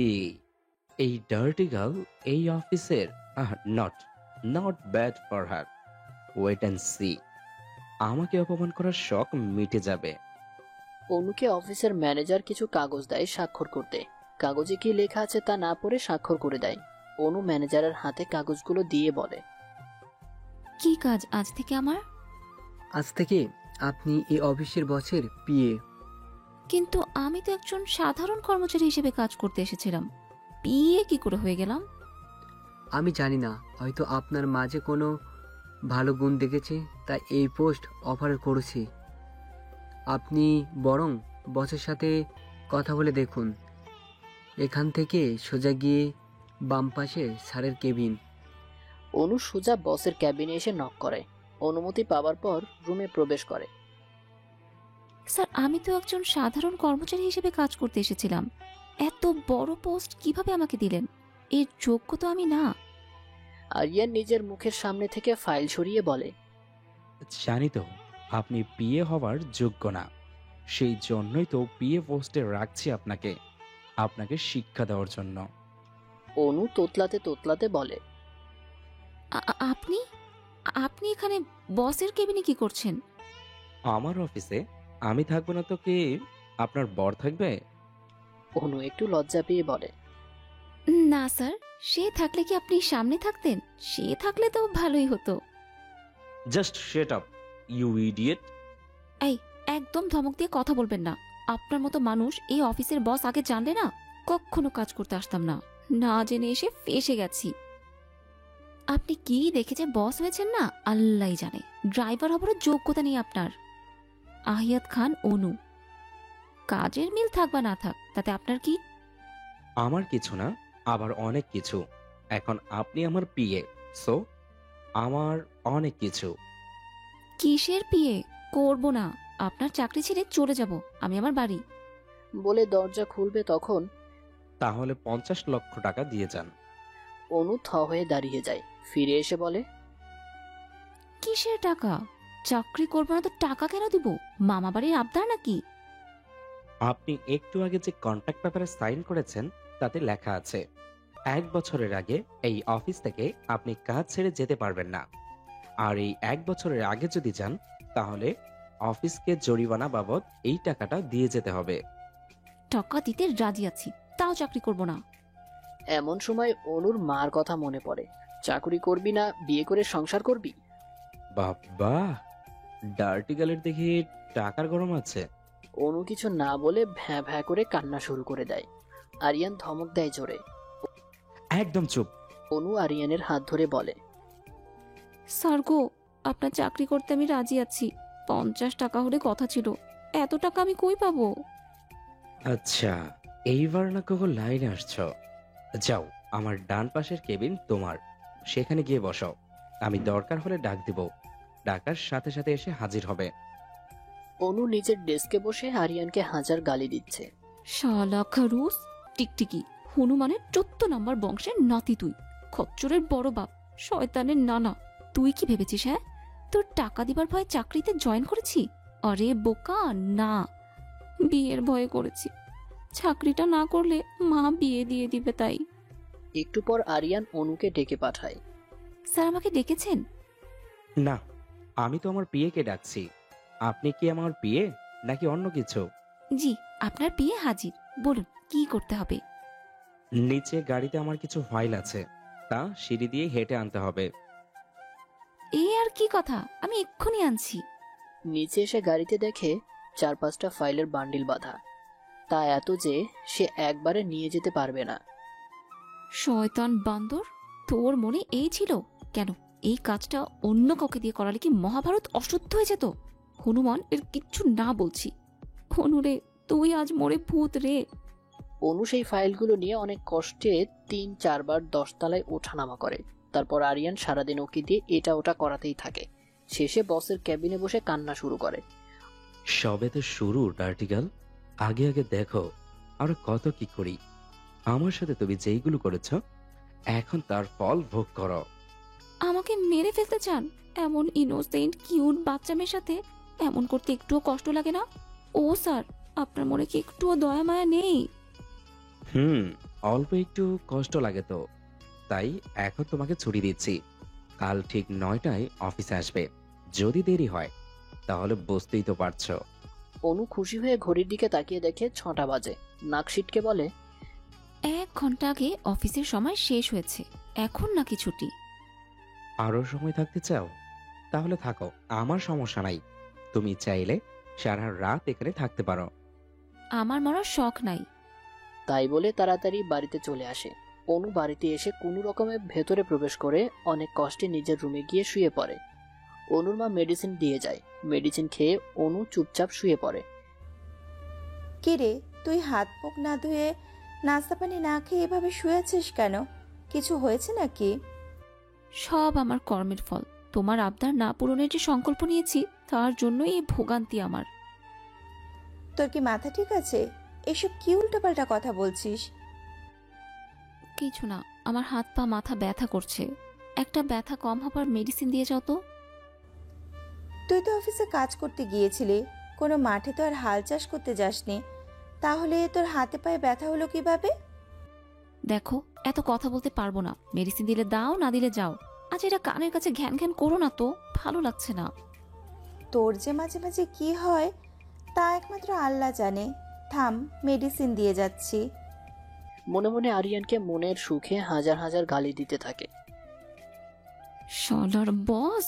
এই ডার্টি গার্ল এই অফিসের। Not bad for her. Wait and see, আমাকে অপমান করার শখ মিটে যাবে। অনুকে অফিসের ম্যানেজার কিছু কাগজ দেয় স্বাক্ষর করতে। কাগজে কি লেখা আছে তা না পড়ে স্বাক্ষর করে দেয়। অনু ম্যানেজারের হাতে কাগজগুলো দিয়ে বলে, কি কাজ আজ থেকে আমার? আজ থেকে আপনি এই অফিসের বসের পিএ। কিন্তু আমি তো একজন সাধারণ কর্মচারী হিসেবে কাজ করতে এসেছিলাম, পিএ কি করে হয়ে গেলাম? আমি জানি না, হয়তো আপনার মাঝে কোনো ভালো গুণ দেখেছে তাই এই পোস্ট অফার করেছি। আপনি বরং বসের সাথে কথা বলে দেখুন। এখান থেকে সোজা গিয়ে বাম পাশে স্যারের কেবিন। অনু সোজা বসের ক্যাবিনে এসে নক করে। অনুমতি পাওয়ার পর রুমে প্রবেশ করে। স্যার, আমি তো একজন সাধারণ কর্মচারী হিসেবে কাজ করতে এসেছিলাম। এত বড় পোস্ট কিভাবে আমাকে দিলেন? এর যোগ্য তো আমি না। আরিয়ান নিজের মুখের সামনে থেকে ফাইল সরিয়ে বলে, জানি তো আপনি পিএ হওয়ার যোগ্য না, সেই জন্যই তো পিএ পোস্টে রাখছি আপনাকে, আপনাকে শিক্ষা দেওয়ার জন্য। অনু তোতলাতে তোতলাতে বলে, আপনি আপনি এখানে বসের কেবিনে কি করছেন? আমার অফিসে আমি থাকবো না তো কি আপনার বর থাকবে? অনু একটু লজ্জা পেয়ে বলে, না স্যার, সে থাকলে কি আপনি সামনে থাকতেন? সে থাকলে তো ভালোই হতো। Just shut up you idiot. এই, একদম ধমক দিয়ে কথা বলবেন না। আপনার মতো মানুষ এই অফিসের বস আগে জানলে না কখনো কাজ করতে আসতাম না। না জেনে এসে ফেসে গেছি। আপনি কি দেখে যে বস হয়েছেন না আল্লাহই জানে। ড্রাইভার হবার যোগ্যতা নেই আপনার। আহিয়াত খান, অনু। কাজের মিল থাক বা না থাক তাতে আপনার কি? আমার কিছু না, আবার অনেক কিছু। এখন আপনি আমার পিএ, সো আমার অনেক কিছু। কিসের পিএ? করব না। আপনার চাকরি ছেড়ে চলে যাব আমি আমার বাড়ি। বলে দরজা খুলবে তখন তাহলে 50 লক্ষ টাকা দিয়ে যান। অনু থ হয়ে দাঁড়িয়ে যায়। ফিরে এসে বলে, কিসের টাকা? চাকরি করবো না তো টাকা কেন দিব? মামা বাড়ির আবদার নাকি? আপনি একটু আগে যে কন্ট্রাক্ট পেপারে সাইন করেছেন তাতে লেখা আছে 1 বছরের আগে এই অফিস থেকে আপনি কাজ ছেড়ে যেতে পারবেন না। আর এই 1 বছরের আগে যদি যান তাহলে অফিসকে জরিমানা বাবদ এই টাকাটা দিয়ে যেতে হবে। টাকা দিতে রাজি আছি, তাও চাকরি করব না। এমন সময় অনুর মার কথা মনে পড়ে। চাকরি করবি না, বিয়ে করে সংসার করবি? বাবা, ডার্টি গালের দেখি টাকার গরম আছে। অনু কিছু না বলে ভ্যাঁ ভ্যাঁ করে কান্না শুরু করে দেয়। আরিয়ান ধমক দেয় জোরে। একদম চুপ। অনু আরিয়ানের হাত ধরে বলে, স্যার গো, আপনার চাকরি করতে আমি রাজি আছি। 50 টাকা হলে কথা ছিল, এত টাকা আমি কই পাবো? আচ্ছা, এইবার না কখনো লাইনে আসছো। যাও, আমার ডান পাশের কেবিন তোমার, সেখানে গিয়ে বসো। আমি দরকার হলে ডাক দিব, ডাকার সাথে সাথে এসে হাজির হবে। অনু নিজের ডেস্কে বসে আরিয়ানকে হাজার গালি দিচ্ছে। শালা খারুস, টিকটিকি, হনুমানের 14 নম্বর বংশের নাতি তুই। খচ্চরের বড় বাপ, শয়তানের নানা। তুই কি ভেবেছিস? হ্যাঁ, তোর টাকা দিবার ভয়ে চাকরিতে জয়েন করেছি? আরে বোকা, না, বিয়ের ভয়ে করেছি। চাকরিটা না করলে মা বিয়ে দিয়ে দিবে তাই। একটু পর আরিয়ান অনুকে ডেকে পাঠায়। স্যার আমাকে ডেকেছেন? না, আমি তো আমার পিএ কে ডাকছি। আপনি কি আমার পিএ নাকি অন্য কিছু? জি, আপনার বিয়ে হাজির। বলুন কি করতে হবে? নিচে গাড়িতে আমার কিছু ফাইল আছে, তা সিঁড়ি দিয়ে হেঁটে আনতে হবে। এ আর কি কথা, আমি এক্ষুনি আনছি। নিচে এসে গাড়িতে দেখে 4-5টা ফাইলের বান্ডিল বাঁধা। তা এত যে সে একবারে নিয়ে যেতে পারবে না। শয়তান বান্দর, তোর মনে এই ছিল? কেন এই কাজটা অন্য কাউকে দিয়ে করালে কি মহাভারত অশুদ্ধ হয়ে যেত? হনুমান এর কিচ্ছু না বলছি। হনুরে, তুই আজ মরে ভূত রে। অনু সেই ফাইলগুলো নিয়ে অনেক কষ্টে 3-4 বার 10 তলায় ওঠানামা করে। তারপর আরিয়ান সারাদিন ওকে দিয়ে এটা ওটা করাতেই থাকে। শেষে বসের ক্যাবিনে বসে কান্না শুরু করে। সবে তো শুরু ডার্টিগাল, আগে আগে দেখো আর কত কি করি। আমার সাথে তুমি যেইগুলো করেছ এখন তার ফল ভোগ করো। আমাকে মেরে ফেলতে চান? এমন ইনোসেন্ট কিউট বাচ্চা মেয়ের সাথে এমন করতে একটুও কষ্ট লাগে না? ও স্যার, আপনার মনে কি একটুও দয়া মায়া নেই? অল্প একটু কষ্ট লাগে তো, তাই এখন তোমাকে ছুটি দিচ্ছি। কাল ঠিক 9টায় অফিসে আসবে। যদি দেরি হয় তাহলে বুঝতেই তো পারছো। অনু খুশি হয়ে ঘড়ির দিকে তাকিয়ে দেখে 6টা বাজে। নাক সিটকে বলে, 1 ঘন্টা আগে অফিসের সময় শেষ হয়েছে, এখন নাকি ছুটি? আরো সময় থাকতে চাও? তাহলে থাকো, আমার সমস্যা নাই। তুমি চাইলে সারা রাত এখানে থাকতে পারো। আমার মরার শখ নাই। তাই বলে তাড়াতাড়ি বাড়িতে চলে আসে। অনু বাড়িতে এসে কোনো রকমে ভেতরে প্রবেশ করে অনেক কষ্টে নিজের রুমে গিয়ে শুয়ে পড়ে। অনুর মা মেডিসিন দিয়ে যায়। মেডিসিন খেয়ে অনু চুপচাপ শুয়ে পড়ে। কিরে, তুই হাত মুখ না ধুয়ে নাস্তা পানি না খেয়ে এভাবে শুয়েছিস কেন? কিছু হয়েছে নাকি? সব আমার কর্মের ফল। তোমার আবদার না পূরণের যে সংকল্প নিয়েছি তার জন্যই এই ভোগান্তি আমার। তোর কি মাথা ঠিক আছে? এসব কি উল্টোপাল্টা কথা বলছিস? কিছু না, আমার হাত পা মাথা ব্যথা করছে। একটা ব্যথা কম হবার মেডিসিন দিয়ে যাও তো। তুই তো অফিসে কাজ করতে গিয়েছিলি, কোনো মাঠে তো আর হাল চাষ করতে যাসনি, তাহলে তোর হাতে পায়ে ব্যথা হলো কিভাবে? দেখো, এত কথা বলতে পারবো না। মেডিসিন দিলে দাও, না দিলে যাও। আজ এটা কানের কাছে ঘ্যান ঘ্যান করো না তো, ভালো লাগছে না। তোর যে মাঝে মাঝে কি হয় তা একমাত্র আল্লাহ জানে। থাম, মেডিসিন দিয়ে যাচ্ছি। মনে মনে আরিয়ানকে মনের সুখে হাজার হাজার গালি দিতে থাকে। শালার বস,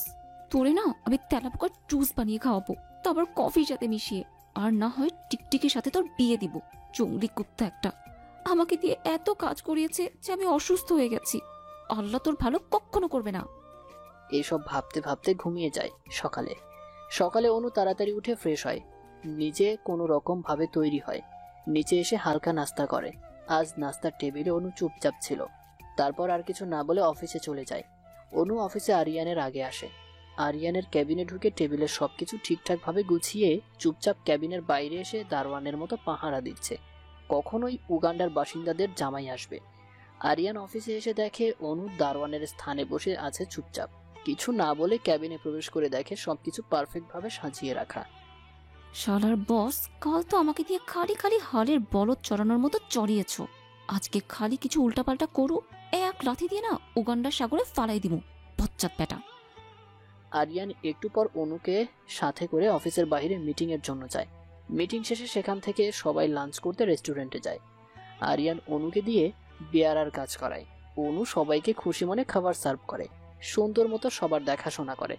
তোরে না আমি তেলাপোকার জুস বানিয়ে খাওয়াবো, তারপর কফির সাথে মিশিয়ে। আর না হয় টিকটিকির সাথে তোর বিয়ে দিব। চঙ্গলি কুত্তা একটা। আমাকে দিয়ে এত কাজ করিয়েছে যে আমি অসুস্থ হয়ে গেছি। আল্লাহ তোর ভালো কখনো করবে না। এইসব ভাবতে ভাবতে ঘুমিয়ে যায়। সকালে সকালে অনু তাড়াতাড়ি উঠে ফ্রেশ হয়, নিজে কোনো রকম ভাবে তৈরি হয়, নিচে এসে হালকা নাস্তা করে। আজ নাস্তার টেবিলে অনু চুপচাপ ছিল। তারপর আর কিছু না বলে অফিসে চলে যায়। অনু অফিসে আরিয়ানের আগে আসে। আরিয়ানের ক্যাবিনে ঢুকে টেবিলের সবকিছু ঠিকঠাকভাবে গুছিয়ে চুপচাপ ক্যাবিনের বাইরে এসে দারোয়ানের মতো পাহারা দিচ্ছে, কখনোই উগান্ডার বাসিন্দাদের জামাই আসবে। আরিয়ান অফিসে এসে দেখে অনু দারোয়ানের স্থানে বসে আছে চুপচাপ। কিছু না বলে ক্যাবিনে প্রবেশ করে দেখে সবকিছু পারফেক্টভাবে সাজিয়ে রাখা। শালার বস, কাল তো আমাকে দিয়ে খালি খালি হালের বলদ চড়ানোর মতো চড়িয়েছ। আজকে খালি কিছু উল্টাপাল্টা করু, এক লাথি দিয়ে না উগান্ডার সাগরে ফালাই দিব। বচ্চাত পেটা। আরিয়ান একটু পর অনুকে সাথে করে অফিসের বাইরে মিটিং এর জন্য যায়। মিটিং শেষে সেখান থেকে সবাই লাঞ্চ করতে রেস্টুরেন্টে যায়। আরিয়ান অনুকে দিয়ে বেয়ারার কাজ করায়। অনু সবাইকে খুশি মনে খাবার সার্ভ করে, সুন্দর মতো সবার দেখাশোনা করে।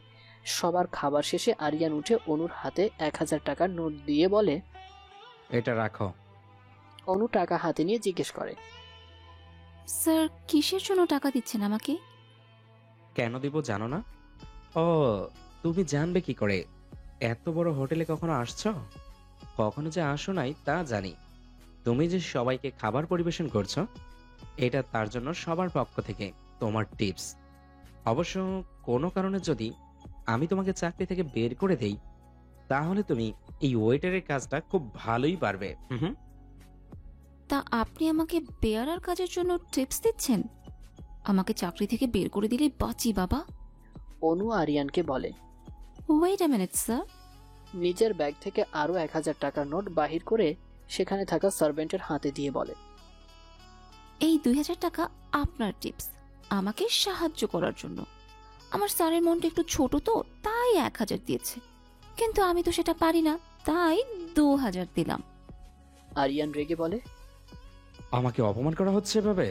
সবার খাবার শেষে আরিয়ান উঠে অনুর হাতে 1000 টাকার নোট দিয়ে বলে, এটা রাখো। অনু টাকা হাতে নিয়ে জিজ্ঞেস করে, স্যার কিসের জন্য টাকা দিচ্ছেন আমাকে? কেন দিব জানো না? ও, তুমি জানবে কি করে? এত বড় হোটেলে কখনো আসছো? কখনো যে আসো নাই তা জানি। তুমি যে সবাইকে খাবার পরিবেশন করছো, এটা তার জন্য সবার পক্ষ থেকে তোমার টিপস। অবশ্য কোনো কারণে যদি আমি তোমাকে চাকরি থেকে বের করে দেই, তাহলে তুমি এই ওয়েটারের কাজটা খুব ভালোই পারবে। তা আপনি আমাকে বেয়ারার কাজের জন্য টিপস দিচ্ছেন? আমাকে চাকরি থেকে বের করে দিলে বাঁচি বাবা। অনু আরিয়ানকে বলে, ওয়েট আ মিনিট স্যার। নিজের ব্যাগ থেকে আরো 1000 টাকার নোট বাহির করে সেখানে থাকা সার্ভেন্টের হাতে দিয়ে বলে, এই 2000 টাকা আপনার টিপস, আমাকে সাহায্য করার জন্য। আমার স্যারের মনটা একটু ছোট তো, তাই 1000 দিয়েছে, কিন্তু আমি তো সেটা পারি না, তাই 2000 দিলাম। আরিয়ান রেগে বলে, আমাকে অপমান করা হচ্ছে এভাবে?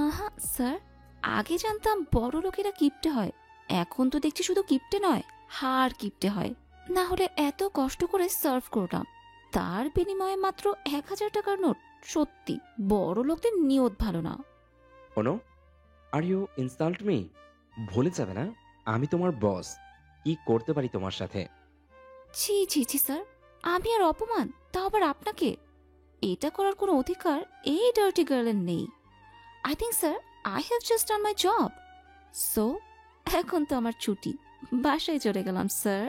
আহা স্যার, আগে জানতাম বড় লোকেরা কিপটে হয়, এখন তো দেখছি শুধু কিপটে নয়, হাড় কিপটে হয়। না হলে এত কষ্ট করে সার্ভ করলাম, তার বিনিময়ে মাত্র 1000 টাকার নোট। সত্যি বড় লোকদের নিয়ত ভালো না। অনু, আর ইউ ইনসাল্ট মি? ভুলে যাবে না আমি তোমার বস, কি করতে পারি তোমার সাথে। ছি ছি ছি স্যার, আমি আর অপমান, তা আবার আপনাকে? এটা করার কোনো অধিকার এই ডার্টি গার্লের নেই। I think sir I have just done my job. So এখন তো আমার ছুটি, বাসায় চলে গেলাম স্যার।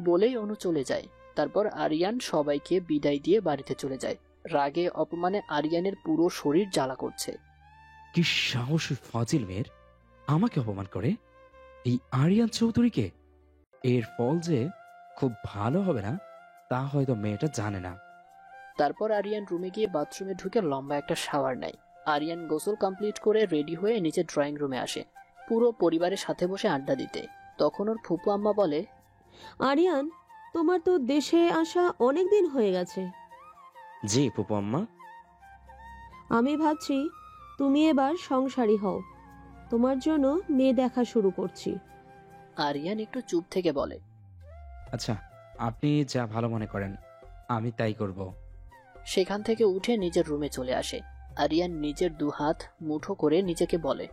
বলেই অনু চলে যায়। তারপর আরিয়ান সবাইকে বিদায় দিয়ে বাড়িতে চলে যায়। রাগে অপমানে আরিয়ানের পুরো শরীর জ্বালা করছে। কি সাহসী ফাজিল মেয়ের, আমাকে অপমান করে, এই আরিয়ান চৌধুরীকে। এর ফল যে খুব ভালো হবে না তা হয়তো মেয়েটা জানে না। তারপর আরিয়ান রুমে গিয়ে বাথরুমে ঢুকে লম্বা একটা শাওয়ার নেয়। আরিয়ান গোসল কমপ্লিট করে রেডি হয়ে নিচে ড্রয়িং রুমে আসে পুরো পরিবারের সাথে বসে আড্ডা দিতে। তখন ওর ফুপু আম্মা বলে, আরিয়ান, তোমার তো দেশে আসা অনেক দিন হয়ে গেছে। জি ফুপু আম্মা। আমি ভাবছি তুমি এবার সংসারী হও, তোমার জন্য মেয়ে দেখা শুরু করছি। আরিয়ান একটু চুপ থেকে বলে, আচ্ছা, আপনি যা ভালো মনে করেন আমি তাই করব। সেখান থেকে উঠে নিজের রুমে চলে আসে। আরিয়ান নিজের 2 হাত মুঠো করে নিজেকে বলে,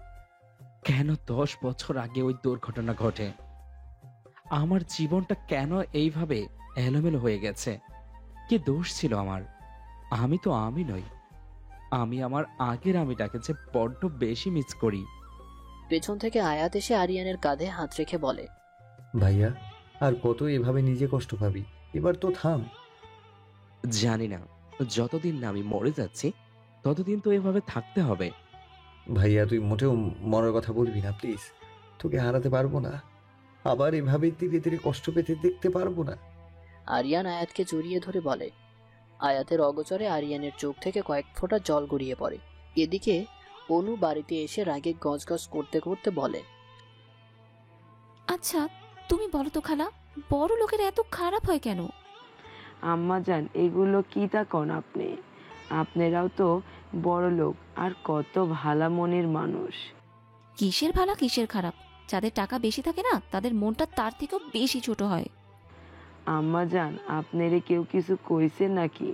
কেন 10 বছর আগে ওই দুর্ঘটনা ঘটে? আমার জীবনটা কেন এইভাবে এলোমেলো হয়ে গেছে? কি দোষ ছিল আমার? আমি তো আমি নই। আমি আমার আগের আমিটাকে যে বড্ড বেশি মিস করি। পেছন থেকে আয়াত এসে আরিয়ানের কাঁধে হাত রেখে বলে, ভাইয়া, আর কত এভাবে নিজে কষ্ট পাবি? এবার তো থাম। জানি না, যতদিন না আমি মরে যাচ্ছি ততদিন তো এভাবে থাকতে হবে। ভাইয়া, তুই মোটেও মরার কথা বলবি না প্লিজ। তোকে হারাতে পারবো না, আবার এভাবে ধীরে ধীরে কষ্ট পেতে দেখতে পারবো না। আরিয়ান আয়াতকে জড়িয়ে ধরে বলে। আয়াতের অগোচরে আরিয়ানের চোখ থেকে কয়েক ফোঁটা জল গড়িয়ে পড়ে। এদিকে অনু বাড়িতে এসে রাগে গজগজ করতে করতে বলে, আচ্ছা তুমি বলো তো খালা, বড় লোকের এত খারাপ হয় কেন? আম্মাজান, এগুলো কি তা কন আপনি? আপনারাও তো বড় লোক আর কত ভালা মনের মানুষ। কিসের ভালা কিসের খারাপ? যাদের টাকা বেশি থাকে না তাদের মনটা তার থেকেও বেশি ছোট হয়। আম্মাজান, আপনারে কেউ কিছু কইছে নাকি?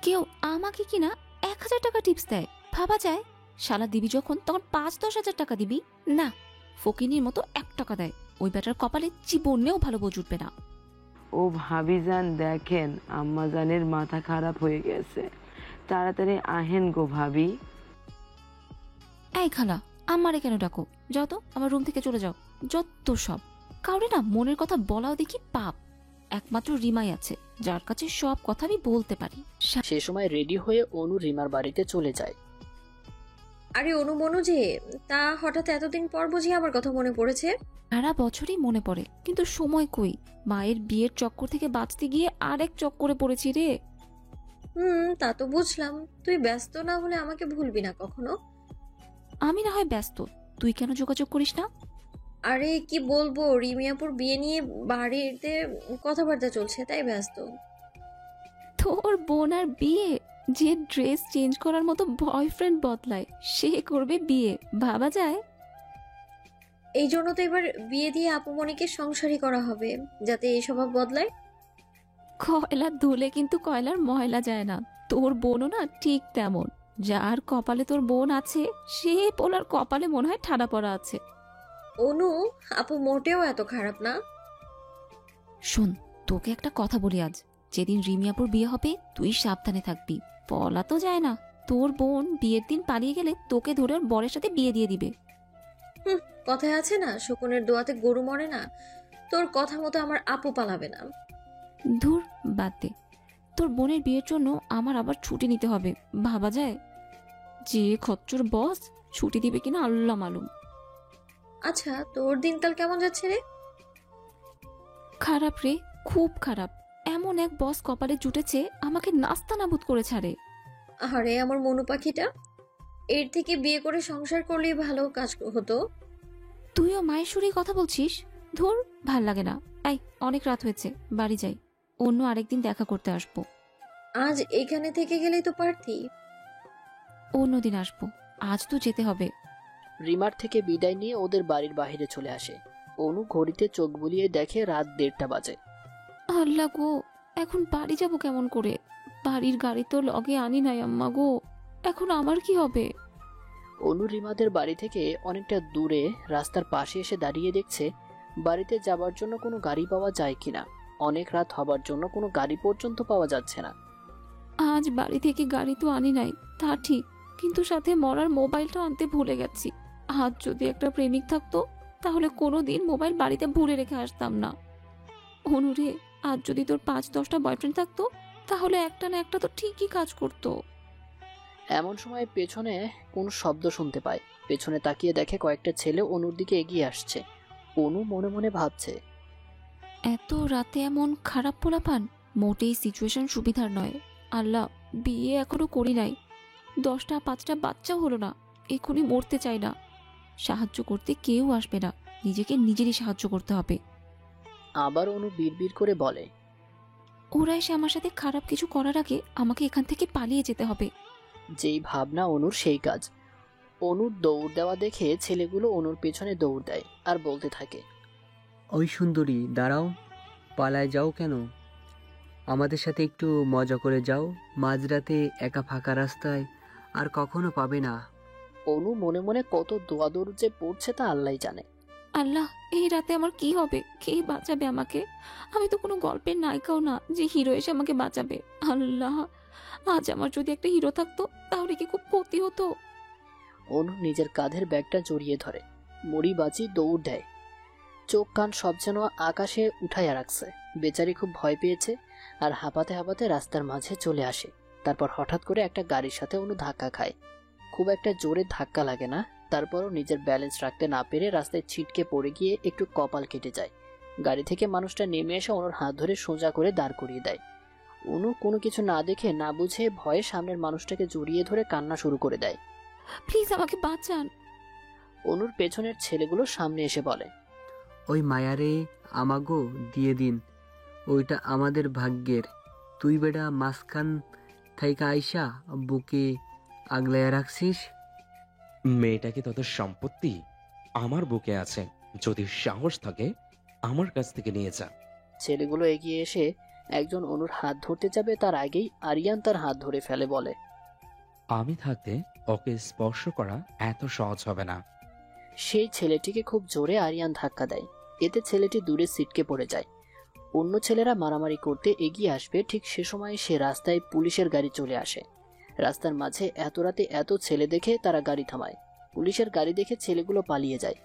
কেউ আমাকে কিনা 1,000 টাকা টিপস দেয়, ভাবা যায়? শালা দিবি যখন তখন 5-10 হাজার টাকা দিবি না, ফকিনির মতো 1 টাকা দেয়। ওই বেটার কপালে জীবনেও ভালো বোঝ উঠবে না। ও ভাবিজান, দেখেন আম্মাজানের মাথা খারাপ হয়ে গেছে, তাড়াতাড়ি আহেন গো ভাবি। এই খালা, আমারে কেন ডাকো? যাও তো আমার রুম থেকে চলে যাও। যত সব, কাউরে না মনের কথা বলাও দেখি পাপ। একমাত্র রিমাই আছে যার কাছে সব কথা আমি বলতে পারি। সে সময় রেডি হয়ে অনু রিমার বাড়িতে চলে যায়। আরে অনু মনু যে, তা হঠাৎ এতদিন পর বুঝি আমার কথা মনে পড়েছে? সারা বছরই মনে পড়ে, কিন্তু সময় কই। মায়ের বিয়ের চক্কর থেকে বাঁচতে গিয়ে আরেক চক্করে পড়েছি রে। তা তো বুঝলাম। তুই ব্যস্ত না হলে আমাকে ভুলবি না কখনো। আমি না হয় ব্যস্ত, তুই কেন যোগাযোগ করিস না? আরে কি বলবো, রিমিয়াপুর বিয়ে নিয়ে বাড়িতে কথাবার্তা চলছে, তাই ব্যস্ত। তোর বোন আর বিয়ে? যে ড্রেস চেঞ্জ করার মতো বয়ফ্রেন্ড বদলায় সে করবে বিয়ে, ভাবা যায়? এই জন্য তো এবার বিয়ে দিয়ে আপুমনিকে সংসারী করা হবে, যাতে এই স্বভাব বদলায়। কয়লা ধুলে কিন্তু কয়লার ময়লা যায় না। তোর বোনও না ঠিক তেমন। যার কপালে তোর বোন আছে সে পোলার কপালে মনে হয় ঠাডা পড়া আছে। অনু, আপু মোটেও এত খারাপ না। শোন, তোকে একটা কথা বলি আজ, যেদিন রিমিয়াপুর বিয়ে হবে তুই সাবধানে থাকবি। বলা তো যায় না, তোর বোন বিয়ের দিন পালিয়ে গেলে তোকে ধরে ওর বরের সাথে বিয়ে দিয়ে দিবে। কথায় আছে না, শকুনের দোয়াতে গরু মরে না। তোর কথা মতো আমার আপু পালাবে না। ধুর, বাদ দে। তোর বোনের বিয়ের জন্য আমার আবার ছুটি নিতে হবে, ভাবা যায়? যে খচ্চর বস ছুটি দিবে কিনা আল্লাহ মালুম। আচ্ছা, তোর দিনকাল কেমন যাচ্ছে রে? খারাপ রে, খুব খারাপ। এমন এক বস কপালে জুটেছে আমাকে নাস্তা নাবুদ করে ছাড়ে। আরে আমার মনু পাখিটা, এর থেকে বিয়ে করে সংসার করলেই ভালো কাজ হতো। তুইও মায়ের সুরেই কথা বলছিস? ধুর, ভাল লাগে না। এই, অনেক রাত হয়েছে, বাড়ি যাই। অন্য আরেকদিন দেখা করতে আসবো। আজ এখানে থেকে গেলেই তো পারতি। অন্যদিন আসবো, আজ তো যেতে হবে। রিমার থেকে বিদায় নিয়ে ওদের বাড়ির বাইরে চলে আসে। অনু ঘড়িতে চোখ বুলিয়ে দেখে রাত 1:30 বাজে। আল্লাহ গো, এখন বাড়ি যাব কেমন করে? বাড়ির গাড়ি তো লগে আনি নাই আম্মা গো, এখন আমার কি হবে? অনু রিমাদের বাড়ি থেকে অনেকটা দূরে রাস্তার পাশে এসে দাঁড়িয়ে দেখছে বাড়িতে যাবার জন্য কোনো গাড়ি পাওয়া যায় কিনা। অনেক রাত হবার জন্য কোনো গাড়ি পর্যন্ত পাওয়া যাচ্ছে না। আজ বাড়ি থেকে গাড়ি তো আনি নাই, তা ঠিক, কিন্তু সাথে মরার মোবাইলটা আনতে ভুলে গেছি। আজ যদি একটা প্রেমিক থাকতো তাহলে কোনোদিন মোবাইল বাড়িতে ভুলে রেখে আসতাম না। অনুরে, আজ যদি তোর 5-10টা বয়ফ্রেন্ড থাকতো তাহলে একটা না একটা তো ঠিকই কাজ করতো। এমন সময় পেছনে কোনো শব্দ শুনতে পায়। পেছনে তাকিয়ে দেখে কয়েকটা ছেলে অনুর দিকে এগিয়ে আসছে। অনু মনে মনে ভাবছে, এত রাতে এমন খারাপ পোলাপান, মোটেই সিচুয়েশন সুবিধার নয়। আল্লাহ, বিয়ে এখনো করি নাই, 10টা-5টা বাচ্চাও হলো না, এখনই মরতে চাই না। সাহায্য করতে কেউ আসবে না, নিজেকে নিজেরই সাহায্য করতে হবে। আবার অনু বিড়বিড় করে বলে, ওরা এসে আমার সাথে খারাপ কিছু করার আগে আমাকে এখান থেকে পালিয়ে যেতে হবে। যেই ভাবনা অনুর সেই কাজ। অনুর দৌড় দেওয়া দেখে ছেলেগুলো অনুর পেছনে দৌড় দেয় আর বলতে থাকে, ওই সুন্দরী, দাঁড়াও, পালায় যাও কেন? আমাদের সাথে একটু মজা করে যাও, মাঝরাতে একা ফাঁকা রাস্তায় আর কখনো পাবে না। অনু মনে মনে কত দোয়াদৌড় যে পড়ছে তা আল্লাহই জানে। আল্লাহ, এই রাতে আমার কি হবে? কে বাঁচাবে আমাকে? আমি তো কোনো গল্পের নায়িকাও না যে হিরো এসে আমাকে বাঁচাবে। আল্লাহ, আজ আমার যদি একটা হিরো থাকতো তাহলে কি খুব ক্ষতি হতো। অনু নিজের কাঁধের ব্যাগটা জড়িয়ে ধরে মুড়ি বাজি দৌড় দেয়। চোখ কান সব যেন আকাশে উঠাইয়া রাখছে। বেচারি খুব ভয় পেয়েছে আর হাঁপাতে হাঁপাতে রাস্তার মাঝে চলে আসে। তারপর হঠাৎ করে একটা গাড়ির সাথে অনু ধাক্কা খায়। খুব একটা জোরে ধাক্কা লাগে না, তারপরও নিজের ব্যালেন্স রাখতে না পেরে রাস্তায় ছিটকে পড়ে গিয়ে একটু কপাল কেটে যায়। গাড়ি থেকে মানুষটা নেমে এসে অনুর হাত ধরে সোজা করে দাঁড় করিয়ে দেয়। অনু কোনো কিছু না দেখে না বুঝে ভয়ে সামনের মানুষটাকে জড়িয়ে ধরে কান্না শুরু করে দেয়। প্লিজ আমাকে বাঁচান। অনুর পেছনের ছেলেগুলো সামনে এসে বলে, ওই মায়ারে আমাগো দিয়ে দিন, ওইটা আমাদের ভাগ্যের। তুই বেটা মাঝখান থাইকা আইসা বুকে আগলাইয়া রাখছিস। মেয়েটা কি তোদের সম্পত্তি? আমার বুকে আছে, যদি সাহস থাকে আমার কাছ থেকে নিয়ে যা। ছেলেগুলো এগিয়ে এসে একজন অনুর হাত ধরতে যাবে, তার আগেই আরিয়ান তার হাত ধরে ফেলে, বলে, আমি থাকতে ওকে স্পর্শ করা এত সহজ হবে না। সেই ছেলেটিকে খুব জোরে আরিয়ান ধাক্কা দেয়। এতে ছেলেটি দূরে ছিটকে পড়ে যায়। অন্য ছেলেরা মারামারি করতে এগিয়ে আসবে, ঠিক সে সময় সে রাস্তায় পুলিশের গাড়ি চলে আসে। রাস্তার মাঝে এত রাতে এত ছেলে দেখে তারা গাড়ি থামায়। পুলিশের গাড়ি দেখে ছেলেগুলো পালিয়ে যায়।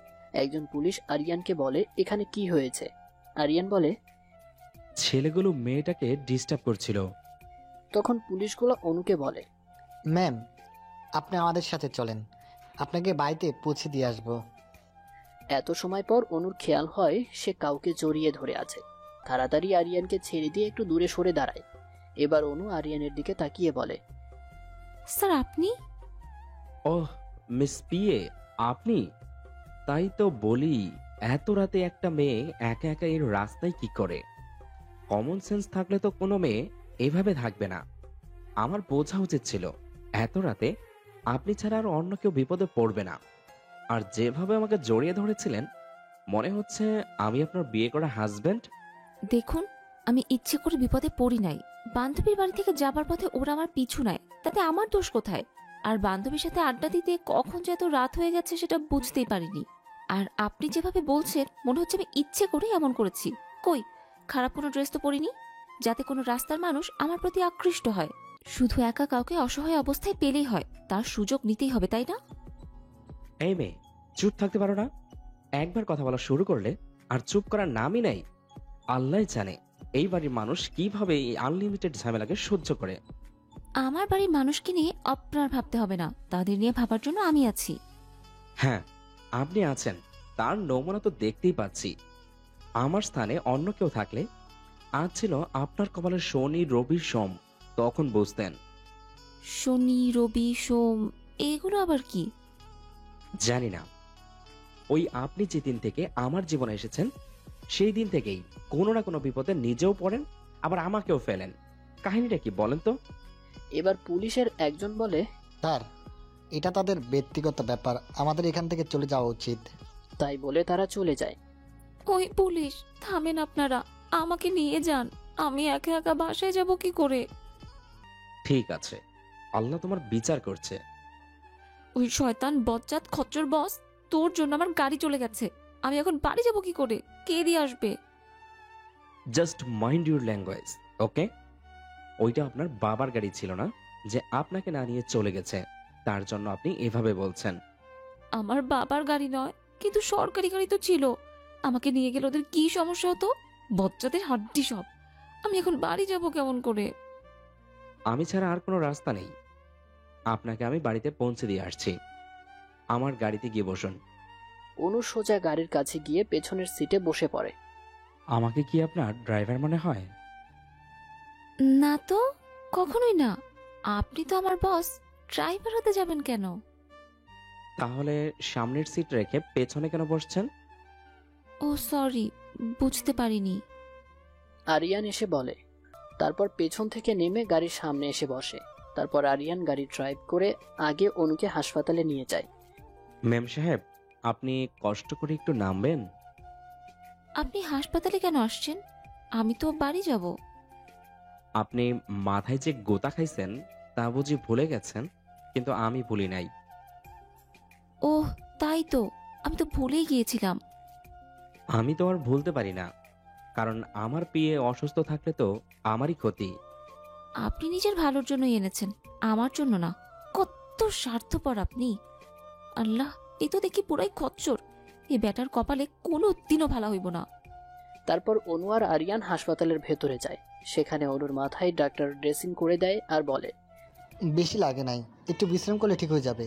একজন পুলিশ আরিয়ানকে বলে, এখানে কি হয়েছে? আরিয়ান বলে, ছেলেগুলো মেয়েটাকে ডিস্টার্ব করছিল। তখন পুলিশগুলো অনুকে বলে, ম্যাম, আপনি আমাদের সাথে চলেন, আপনাকে বাড়িতে পৌঁছে দিয়ে আসবো। এত সময় পর অনুর খেয়াল হয় সে কাউকে জড়িয়ে ধরে আছে। তাড়াতাড়ি আরিয়ানকে ছেড়ে দিয়ে একটু দূরে সরে দাঁড়ায়। এবার অনু আরিয়ানের দিকে তাকিয়ে বলে, স্যার আপনি? ওহ মিস পিএ, আপনি? তাই তো বলি, এত রাতে একটা মেয়ে একা একা এর রাস্তায় কি করে? কমন সেন্স থাকলে তো কোনো মেয়ে এভাবে থাকবে না। আমার বোঝা উচিত ছিল এত রাতে আপনি ছাড়া আর অন্য কেউ বিপদে পড়বে না। আর যেভাবে আমাকে জড়িয়ে ধরেছিলেন, মনে হচ্ছে আমি আপনার বিয়ে করা হাজবেন্ড। দেখুন, আমি ইচ্ছে করে বিপদে পড়ি নাই। বান্ধবীর বাড়ি থেকে যাবার পথে ওরা আমার পিছু নেয়, তাতে আমার দোষ কোথায়? আর বান্ধবীর সাথে আড্ডা দিতে কখন যে এত রাত হয়ে গেছে সেটা বুঝতেই পারিনি। আর আপনি যেভাবে বলছেন মনে হচ্ছে আমি ইচ্ছে করে এমন করেছি। কই, খারাপ কোনো ড্রেস তো পরিনি যাতে কোনো রাস্তার মানুষ আমার প্রতি আকৃষ্ট হয়। শুধু একা কাউকে অসহায় অবস্থায় পেলেই হয়, তার সুযোগ নিতেই হবে, তাই না? এই মেয়ে, চুপ থাকতে পারো না? একবার কথা বলা শুরু করলে আর চুপ করার নামই নাই। আল্লাহ জানে এই বাড়ির মানুষ কিভাবে এই আনলিমিটেড ঝামেলাকে সহ্য করে। আমার বাড়ির মানুষকে নিয়ে আপনার ভাবতে হবে না, তাদের নিয়ে ভাবার জন্য আমি আছি। হ্যাঁ, আপনি আছেন, তার নমুনা তো দেখতেই পাচ্ছি। আমার স্থানে অন্য কেউ থাকলে আজ ছিল আপনার কপালের শনি রবি সোম, তখন বুঝতেন। শনি রবি সোম এগুলো আবার কি? জানি না। ওই আপনি যে দিন থেকে আমার জীবনে এসেছেন সেই দিন থেকেই কোনো না কোনো বিপদে নিজেও পড়েন, আবার আমাকেও ফেলেন। কাহিনীটা কি বলেন তো? এবার পুলিশের একজন বলে, স্যার, এটা তাদের ব্যক্তিগত ব্যাপার, আমাদের এখান থেকে চলে যাওয়া উচিত। তাই বলে তারা চলে যায়। ওই পুলিশ, থামেন আপনারা, আমাকে নিয়ে যান। আমি একা একা বাসায় যাব কি করে? ঠিক আছে, আল্লাহ তোমার বিচার করছে। ওই শয়তান বজ্জাত খচ্চর বস, তোর জন্য আমার গাড়ি চলে গেছে। আমি এখন বাড়ি যাব কি করে? কে দিয়ে আসবে? জাস্ট মাইন্ড ইউর ল্যাঙ্গুয়েজ, ওকে? ওইটা আপনার বাবার গাড়ি ছিল না যে আপনাকে না নিয়ে চলে গেছে, তার জন্য আপনি এভাবে বলছেন। আমার বাবার গাড়ি নয়, কিন্তু সরকারি গাড়ি তো ছিল। আমাকে নিয়ে গেলে ওদের কি সমস্যা হতো? বজ্জাতের হাড্ডি সব। আমি এখন বাড়ি যাব কেমন করে? আমি ছাড়া আর কোনো রাস্তা নেই। আপনাকে আমি বাড়িতে পৌঁছে দিয়ে আসছি, আমার গাড়িতে গিয়ে বসুন। অনু সোজা গাড়ির কাছে গিয়ে পেছনের সিটে বসে পড়ে। আমাকে কি আপনার ড্রাইভার মনে হয়? না তো, কখনোই না। আপনি তো আমার বস, ড্রাইভার হতে যাবেন কেন? তাহলে সামনের সিট রেখে পেছনে কেন বসছেন? ও সরি, বুঝতে পারিনি। আরিয়ান এসে বলে। তারপর পেছন থেকে নেমে গাড়ির সামনে এসে বসে। তারপর আরিয়ান গাড়ি ড্রাইভ করে আগে অনুকে হাসপাতালে নিয়ে যায়। ম্যাম সাহেব, আপনি কষ্ট করে একটু নামবেন। আপনি হাসপাতালে কেন আসছেন? আমি তো বাড়ি যাব। আপনি মাথায় যে গোতা খাইছেন তা বুঝি ভুলে গেছেন? কিন্তু আমি ভুলি নাই। ওহ তাই তো, আমি তো ভুলেই গিয়েছিলাম। আমি তো আর ভুলতে পারি না, কারণ আমার পিয়ে অসুস্থ থাকলে তো আমারই ক্ষতি। আপনি নিজের ভালোর জন্যই এনেছেন, আমার জন্য না। কত স্বার্থপর আপনি। আল্লাহ, এ তো দেখি পুরাই খচ্চর। এই ব্যাটার কপালে কোনো দিনও ভালো হইব না। তারপর অনু আর আরিয়ান হাসপাতালের ভেতরে যায়। সেখানে অনুর মাথায় ডাক্তার ড্রেসিং করে দেয় আর বলে, বেশি লাগে নাই, একটু বিশ্রাম করলে ঠিক হয়ে যাবে।